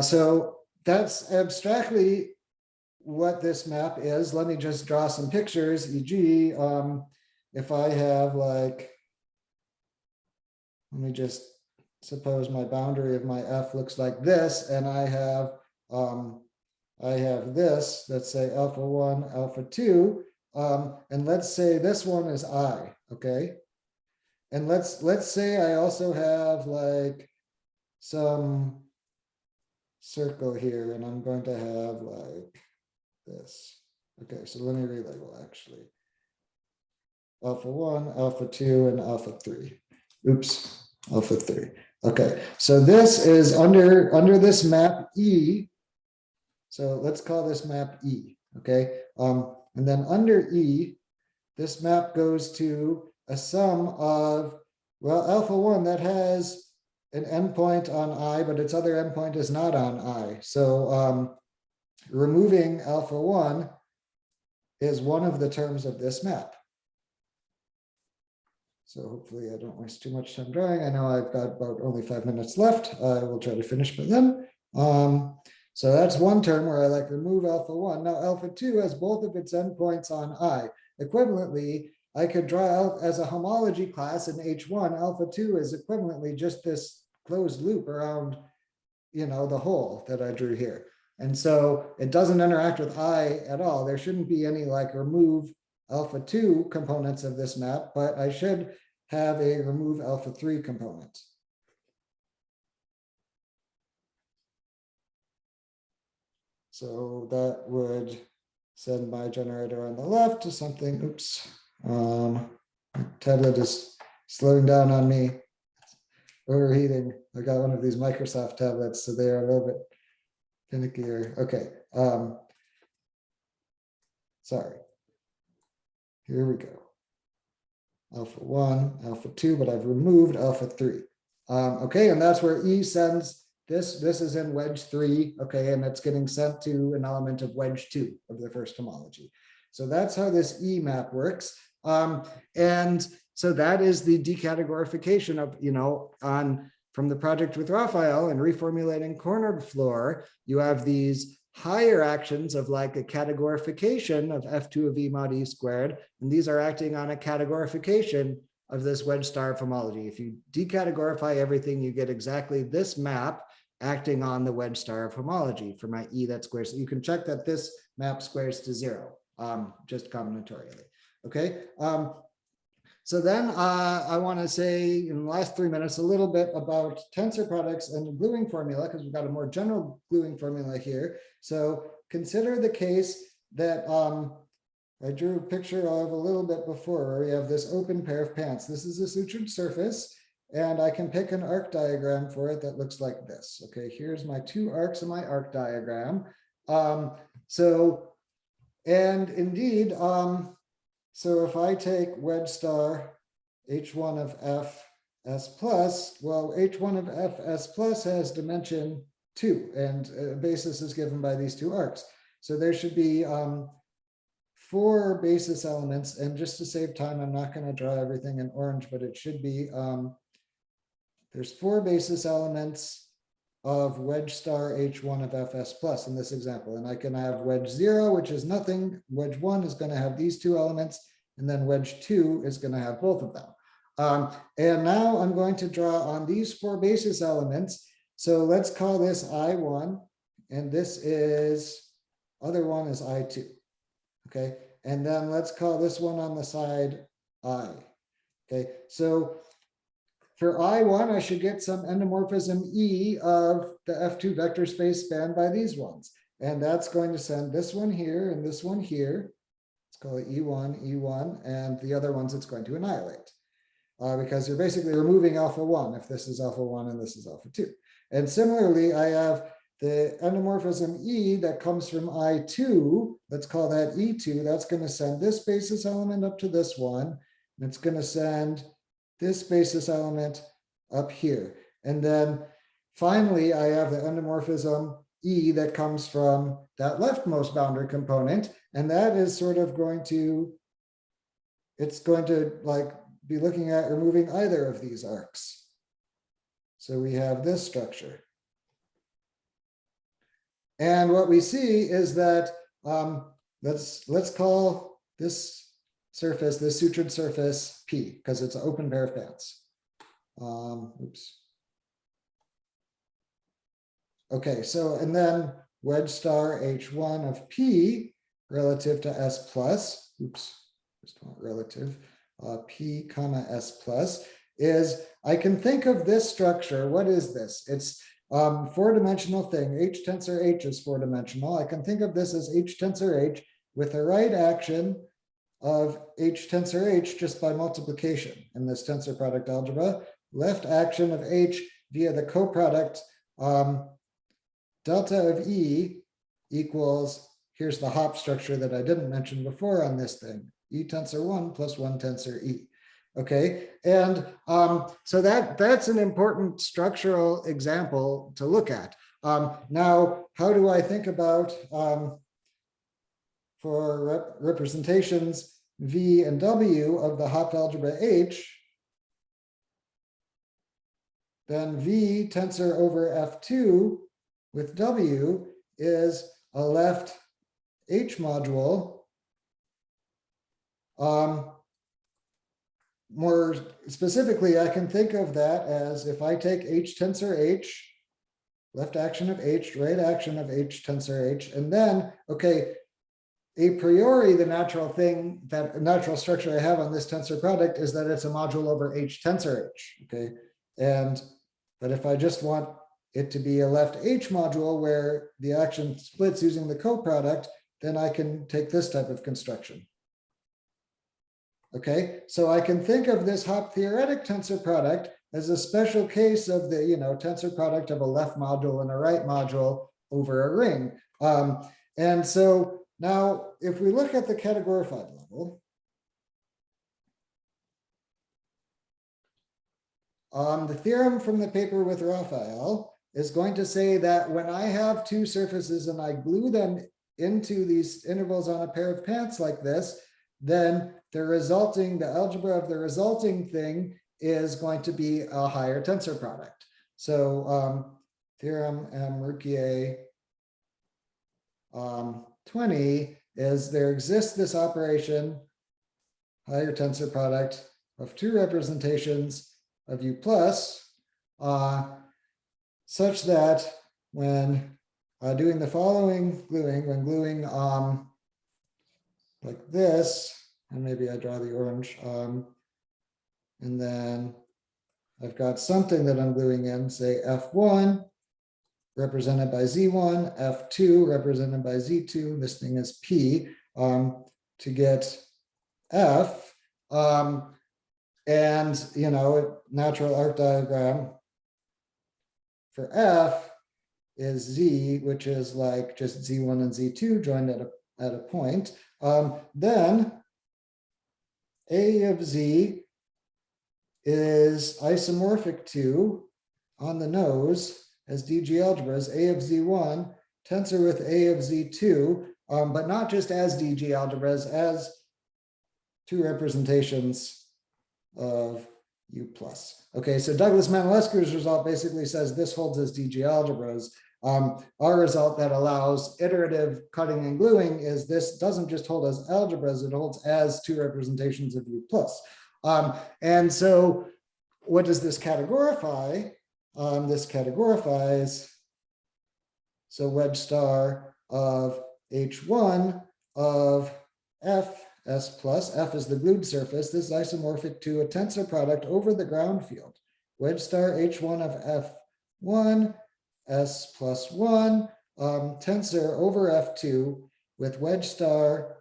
So that's abstractly what this map is. Let me just draw some pictures, e.g. If I have like, let me just suppose my boundary of my F looks like this, and I have this, let's say alpha 1, alpha 2, and let's say this one is I, okay? And let's say I also have like some circle here, and I'm going to have like this. Okay, so let me relabel actually. Alpha 1, alpha 2, and alpha 3. Oops, alpha 3. Okay, so this is under this map E. So let's call this map E, okay? And then under E, this map goes to a sum of, well, alpha 1 that has an endpoint on I, but its other endpoint is not on I. So removing alpha 1 is one of the terms of this map. So hopefully I don't waste too much time drawing. I know I've got about only 5 minutes left. I will try to finish by then. So that's one term where I like remove alpha 1. Now alpha 2 has both of its endpoints on I. Equivalently, I could draw out as a homology class in H1, alpha 2 is equivalently just this closed loop around, the hole that I drew here. And so it doesn't interact with I at all. There shouldn't be any like remove alpha 2 components of this map, but I should have a remove alpha 3 component. So that would send my generator on the left to something, oops, tablet is slowing down on me, overheating. I got one of these Microsoft tablets, so they are a little bit finickier. Okay, sorry. Here we go. Alpha 1, alpha 2, but I've removed alpha 3. Okay, and that's where E sends this. This is in wedge 3, okay, and it's getting sent to an element of wedge 2 of the first homology. So that's how this E map works. And so that is the decategorification of, from the project with Raphael and reformulating cornered-Floer, you have these higher actions of like a categorification of F2 of E mod E squared, and these are acting on a categorification of this wedge star of homology. If you decategorify everything, you get exactly this map acting on the wedge star of homology for my E that squares. So you can check that this map squares to 0, just combinatorially. Okay. So then I want to say in the last 3 minutes a little bit about tensor products and the gluing formula, because we've got a more general gluing formula here. So consider the case that I drew a picture of a little bit before, where we have this open pair of pants. This is a sutured surface, and I can pick an arc diagram for it that looks like this. Okay, here's my 2 arcs in my arc diagram. And indeed, so if I take wedge star H1 of F S plus, well, H1 of F S plus has dimension 2, and a basis is given by these 2 arcs. So there should be 4 basis elements, and just to save time, I'm not going to draw everything in orange, but it should be, there's 4 basis elements of wedge star H1 of Fs plus in this example. And I can have wedge 0, which is nothing. Wedge 1 is going to have these 2 elements, and then wedge 2 is going to have both of them. And now I'm going to draw on these 4 basis elements. So let's call this I1, and this is, other one is I2. Okay, and then let's call this one on the side I. Okay, so for I1, I should get some endomorphism E of the F2 vector space spanned by these ones. And that's going to send this one here and this one here. Let's call it E1, E1, and the other ones it's going to annihilate. Because you're basically removing alpha 1 if this is alpha 1 and this is alpha 2. And similarly, I have the endomorphism E that comes from I2, let's call that E2, that's going to send this basis element up to this one, and it's going to send this basis element up here. And then finally, I have the endomorphism E that comes from that leftmost boundary component, and that is sort of going to, it's going to like be looking at removing either of these arcs. So we have this structure. And what we see is that let's call this surface, this sutured surface P, because it's an open pair of pants. Oops. Okay, so and then wedge star H1 of P relative to S plus, oops, just not relative, P comma S plus is, I can think of this structure. What is this? It's 4-dimensional thing. H tensor H is 4-dimensional. I can think of this as H tensor H with the right action of H tensor H just by multiplication in this tensor product algebra. Left action of H via the coproduct delta of E equals, here's the hop structure that I didn't mention before on this thing, E tensor 1 plus 1 tensor E. Okay, and so that's an important structural example to look at. Now, how do I think about for representations V and W of the hop algebra H? Then V tensor over F2 with W is a left H module more specifically, I can think of that as if I take H tensor H, left action of H, right action of H tensor H, and then, okay, a priori, the natural thing, that natural structure I have on this tensor product is that it's a module over H tensor H, okay? But if I just want it to be a left H module where the action splits using the coproduct, then I can take this type of construction. Okay, so I can think of this Hop theoretic tensor product as a special case of the, tensor product of a left module and a right module over a ring. And so now if we look at the categorified level, the theorem from the paper with Raphael is going to say that when I have two surfaces and I glue them into these intervals on a pair of pants like this, then the algebra of the resulting thing is going to be a higher tensor product. So theorem Rouquier 20 is there exists this operation, higher tensor product of two representations of U plus, such that when doing the following gluing, when gluing like this, and maybe I draw the orange, and then I've got something that I'm gluing in, say F1 represented by Z1, F2 represented by Z2, this thing is P, to get F, and natural arc diagram for F is Z, which is like just Z1 and Z2 joined at a point. Then A of Z is isomorphic to, on the nose, as DG algebras, A of Z1, tensor with A of Z2, but not just as DG algebras, as two representations of U plus. Okay, so Douglas-Manolescu's result basically says this holds as DG algebras. Our result that allows iterative cutting and gluing is this doesn't just hold as algebras, it holds as two representations of U plus. And so what does this categorify? This categorifies, so wedge star of H1 of F S plus, F is the glued surface, this is isomorphic to a tensor product over the ground field. Wedge star H1 of F1 S plus 1, tensor over F2 with wedge star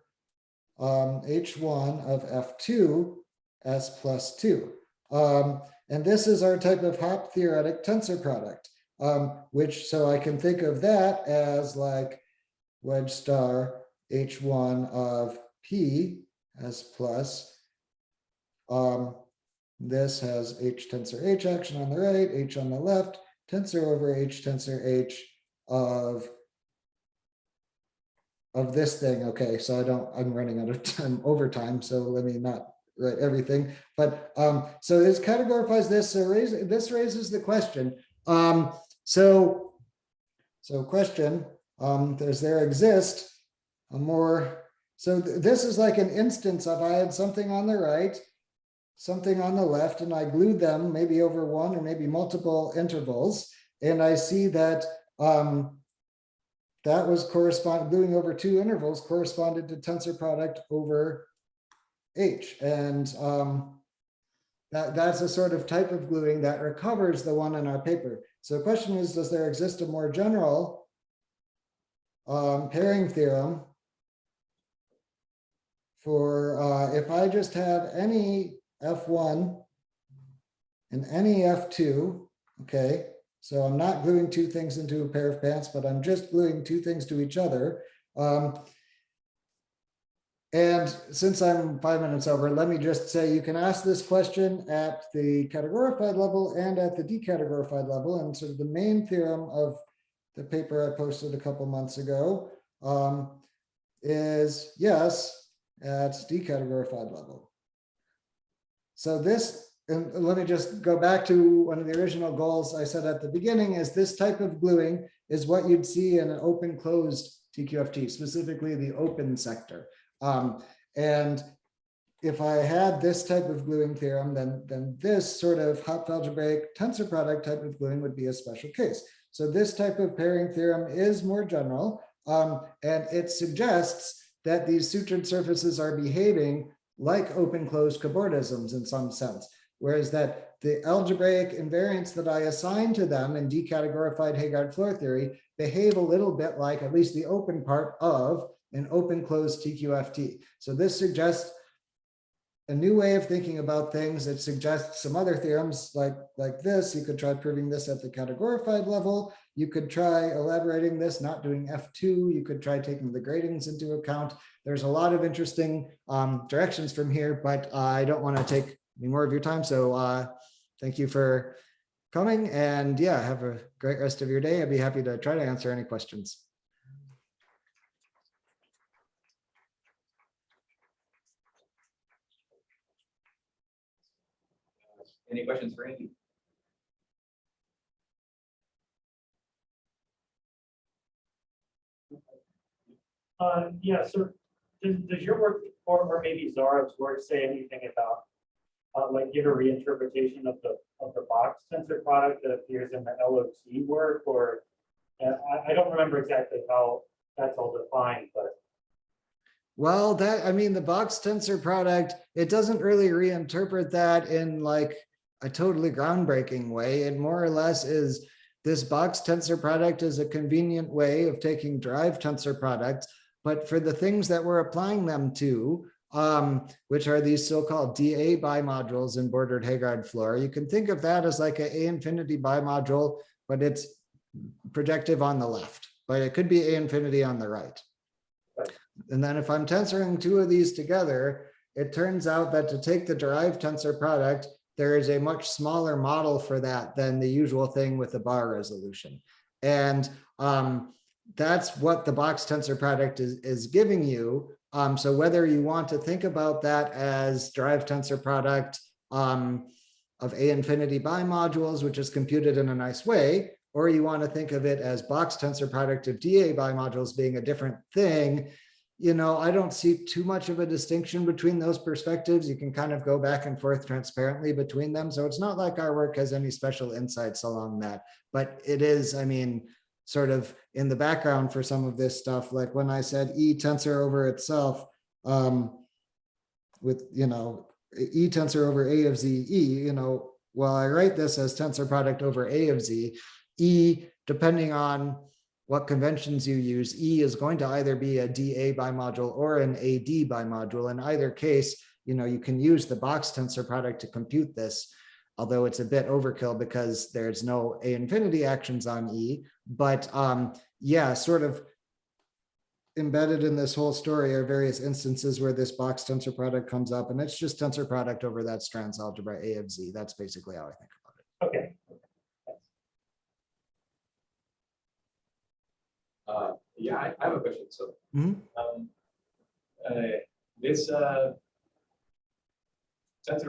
H1 of F2 S plus 2. And this is our type of Hop theoretic tensor product, so I can think of that as like wedge star H1 of P S plus. This has H tensor H action on the right, H on the left, tensor over H tensor H of this thing. Okay, so I'm running out of time overtime, so let me not write everything. But so this categorifies this. So this raises the question. So question, does there exist a more, so this is like an instance of I had something on the right, something on the left, and I glued them maybe over one or maybe multiple intervals. And I see that that was gluing over two intervals corresponded to tensor product over H. And that's a sort of type of gluing that recovers the one in our paper. So the question is, does there exist a more general pairing theorem for if I just have any F1 and any F2, okay, so I'm not gluing two things into a pair of pants, but I'm just gluing two things to each other. And since I'm 5 minutes over, let me just say you can ask this question at the categorified level and at the decategorified level. And sort of the main theorem of the paper I posted a couple months ago is yes, at decategorified level. So this, and let me just go back to one of the original goals I said at the beginning, is this type of gluing is what you'd see in an open-closed TQFT, specifically the open sector. And if I had this type of gluing theorem, then this sort of Hopf algebraic tensor product type of gluing would be a special case. So this type of pairing theorem is more general, and it suggests that these sutured surfaces are behaving like open-closed cobordisms in some sense, whereas that the algebraic invariants that I assign to them in decategorified Heegaard Floer theory behave a little bit like at least the open part of an open-closed TQFT. So this suggests a new way of thinking about things. It suggests some other theorems like this. You could try proving this at the categorified level. You could try elaborating this, not doing F2. You could try taking the gradings into account. There's a lot of interesting directions from here, but I don't want to take any more of your time. So thank you for coming, and yeah, have a great rest of your day. I'd be happy to try to answer any questions. Any questions for Andy? Yeah, so does your work, or maybe Zara's work, say anything about like give a reinterpretation of the box tensor product that appears in the LOT work, or I don't remember exactly how that's all defined, but Well, I mean, the box tensor product, it doesn't really reinterpret that in like a totally groundbreaking way. It more or less is this box tensor product is a convenient way of taking derived tensor products, but for the things that we're applying them to, which are these so-called dA bimodules in bordered Heegaard Floer, you can think of that as like an A infinity bimodule, but it's projective on the left, but it could be A infinity on the right. And then if I'm tensoring two of these together, it turns out that to take the derived tensor product, there is a much smaller model for that than the usual thing with the bar resolution. And that's what the box tensor product is giving you. So whether you want to think about that as derived tensor product of A infinity bimodules, which is computed in a nice way, or you want to think of it as box tensor product of dA bimodules being a different thing, you know, I don't see too much of a distinction between those perspectives. You can kind of go back and forth transparently between them. So it's not like our work has any special insights along that, but it is, I mean, sort of in the background for some of this stuff, like when I said E tensor over itself with, you know, E tensor over A of Z, E, you know, well, I write this as tensor product over A of Z, E, depending on what conventions you use, E is going to either be a dA bimodule or an AD bimodule. In either case, you know, you can use the box tensor product to compute this, although it's a bit overkill because there's no A infinity actions on E. But yeah, sort of embedded in this whole story are various instances where this box tensor product comes up, and it's just tensor product over that strands algebra A of Z. That's basically how I think about it. okay. Yeah, I have a question. So this tensor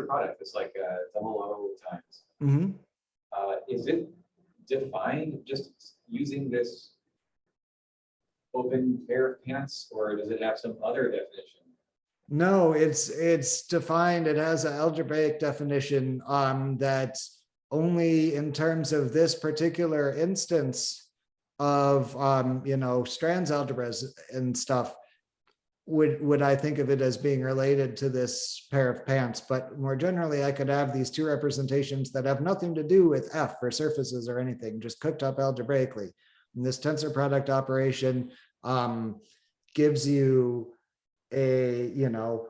product is like double O times. Is it defined just using this open pair of pants, or does it have some other definition? No, it's defined. It has an algebraic definition that only in terms of this particular instance of you know, strands algebras and stuff would I think of it as being related to this pair of pants. But more generally, I could have these two representations that have nothing to do with F or surfaces or anything, just cooked up algebraically. And this tensor product operation gives you a, you know,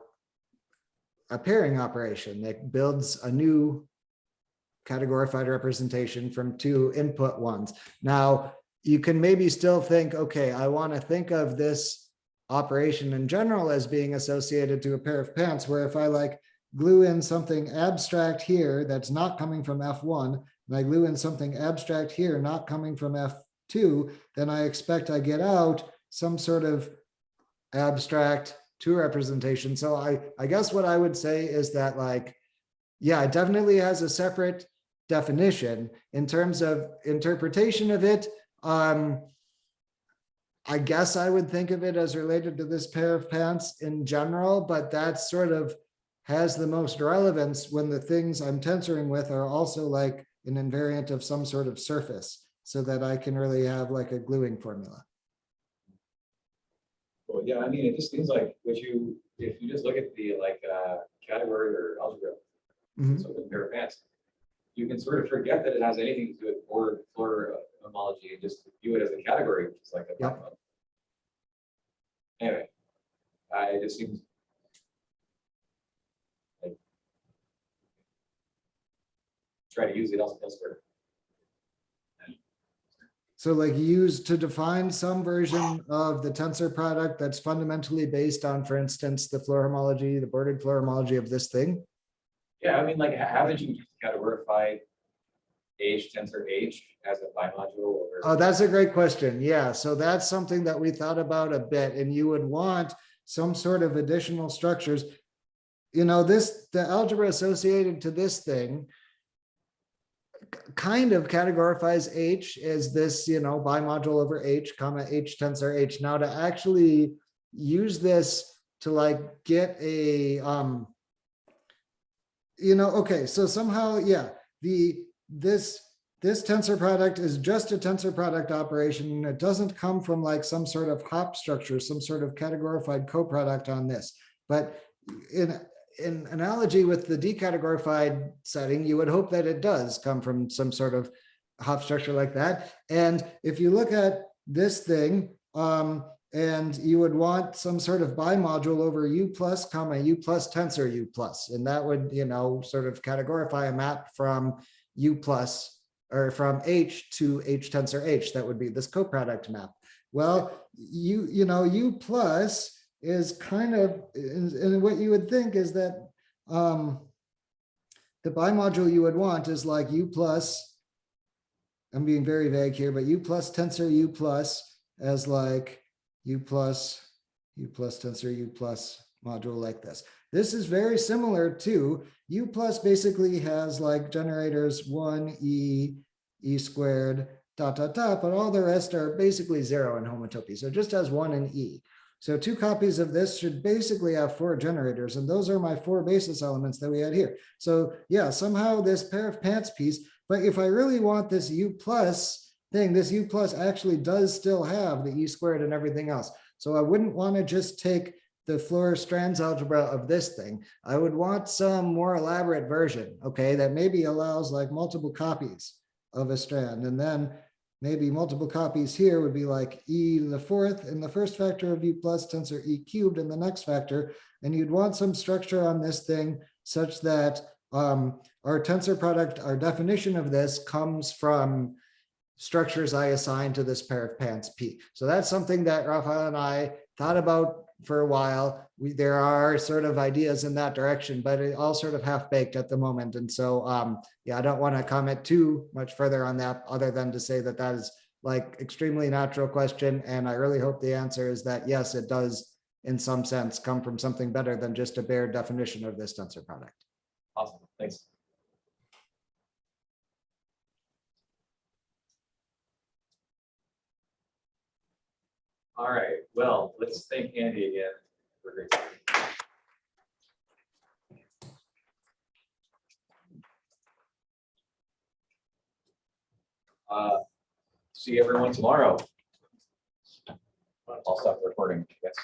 a pairing operation that builds a new categorified representation from two input ones. Now, you can maybe still think, okay, I want to think of this operation in general as being associated to a pair of pants, where if I like glue in something abstract here that's not coming from F1, and I glue in something abstract here not coming from F2, then I expect I get out some sort of abstract two representation. So I guess what I would say is that, like, yeah, it definitely has a separate definition. In terms of interpretation of it, I guess I would think of it as related to this pair of pants in general, but that's sort of has the most relevance when the things I'm tensoring with are also like an invariant of some sort of surface, so that I can really have like a gluing formula. Well, yeah, I mean, it just seems like if you just look at the category or algebra, Mhm. so the pair of pants, you can sort of forget that it has anything to do with cornered-Floer homology and just view it as a category, which is like a Yep. pop-up. Anyway, it just seems like try to use it elsewhere. So like used to define some version of the tensor product that's fundamentally based on, for instance, the Floer homology, the bordered Floer homology of this thing. Yeah, I mean, like, haven't you just categorified H tensor H as a bimodule over? Oh, that's a great question. Yeah, so that's something that we thought about a bit, and you would want some sort of additional structures. You know, the algebra associated to this thing kind of categorifies H as this, you know, bimodule over H, comma H tensor H. Now to actually use this to like get a, you know, okay, so somehow, yeah, this tensor product is just a tensor product operation. It doesn't come from like some sort of hop structure, some sort of categorified coproduct on this. But in analogy with the decategorified setting, you would hope that it does come from some sort of hop structure like that. And if you look at this thing, and you would want some sort of bimodule over U plus, comma, U plus tensor U plus. And that would, you know, sort of categorify a map from U plus, or from H to H tensor H. That would be this coproduct map. Well, you know, U plus is kind of, and what you would think is that the bimodule you would want is like U plus, I'm being very vague here, but U plus tensor U plus as like U plus tensor U plus module like this. This is very similar to U plus basically has like generators 1E, E squared, dot, dot, dot, but all the rest are basically 0 in homotopy. So it just has 1 and E. So 2 copies of this should basically have 4 generators, and those are my 4 basis elements that we had here. So yeah, somehow this pair of pants piece, but if I really want this U plus thing, this U plus actually does still have the E squared and everything else. So I wouldn't want to just take the Floer strands algebra of this thing. I would want some more elaborate version, okay, that maybe allows like multiple copies of a strand, and then maybe multiple copies here would be like E to the 4th in the first factor of U plus tensor E cubed in the next factor. And you'd want some structure on this thing such that our tensor product, our definition of this comes from structures I assign to this pair of pants P. So that's something that Raphael and I thought about for a while. There are sort of ideas in that direction, but it all sort of half-baked at the moment. And so, yeah, I don't want to comment too much further on that other than to say that that is like extremely natural question. And I really hope the answer is that, yes, it does in some sense come from something better than just a bare definition of this tensor product. Awesome, thanks. All right, well, let's thank Andy again for a great time. See everyone tomorrow. I'll stop recording, I guess.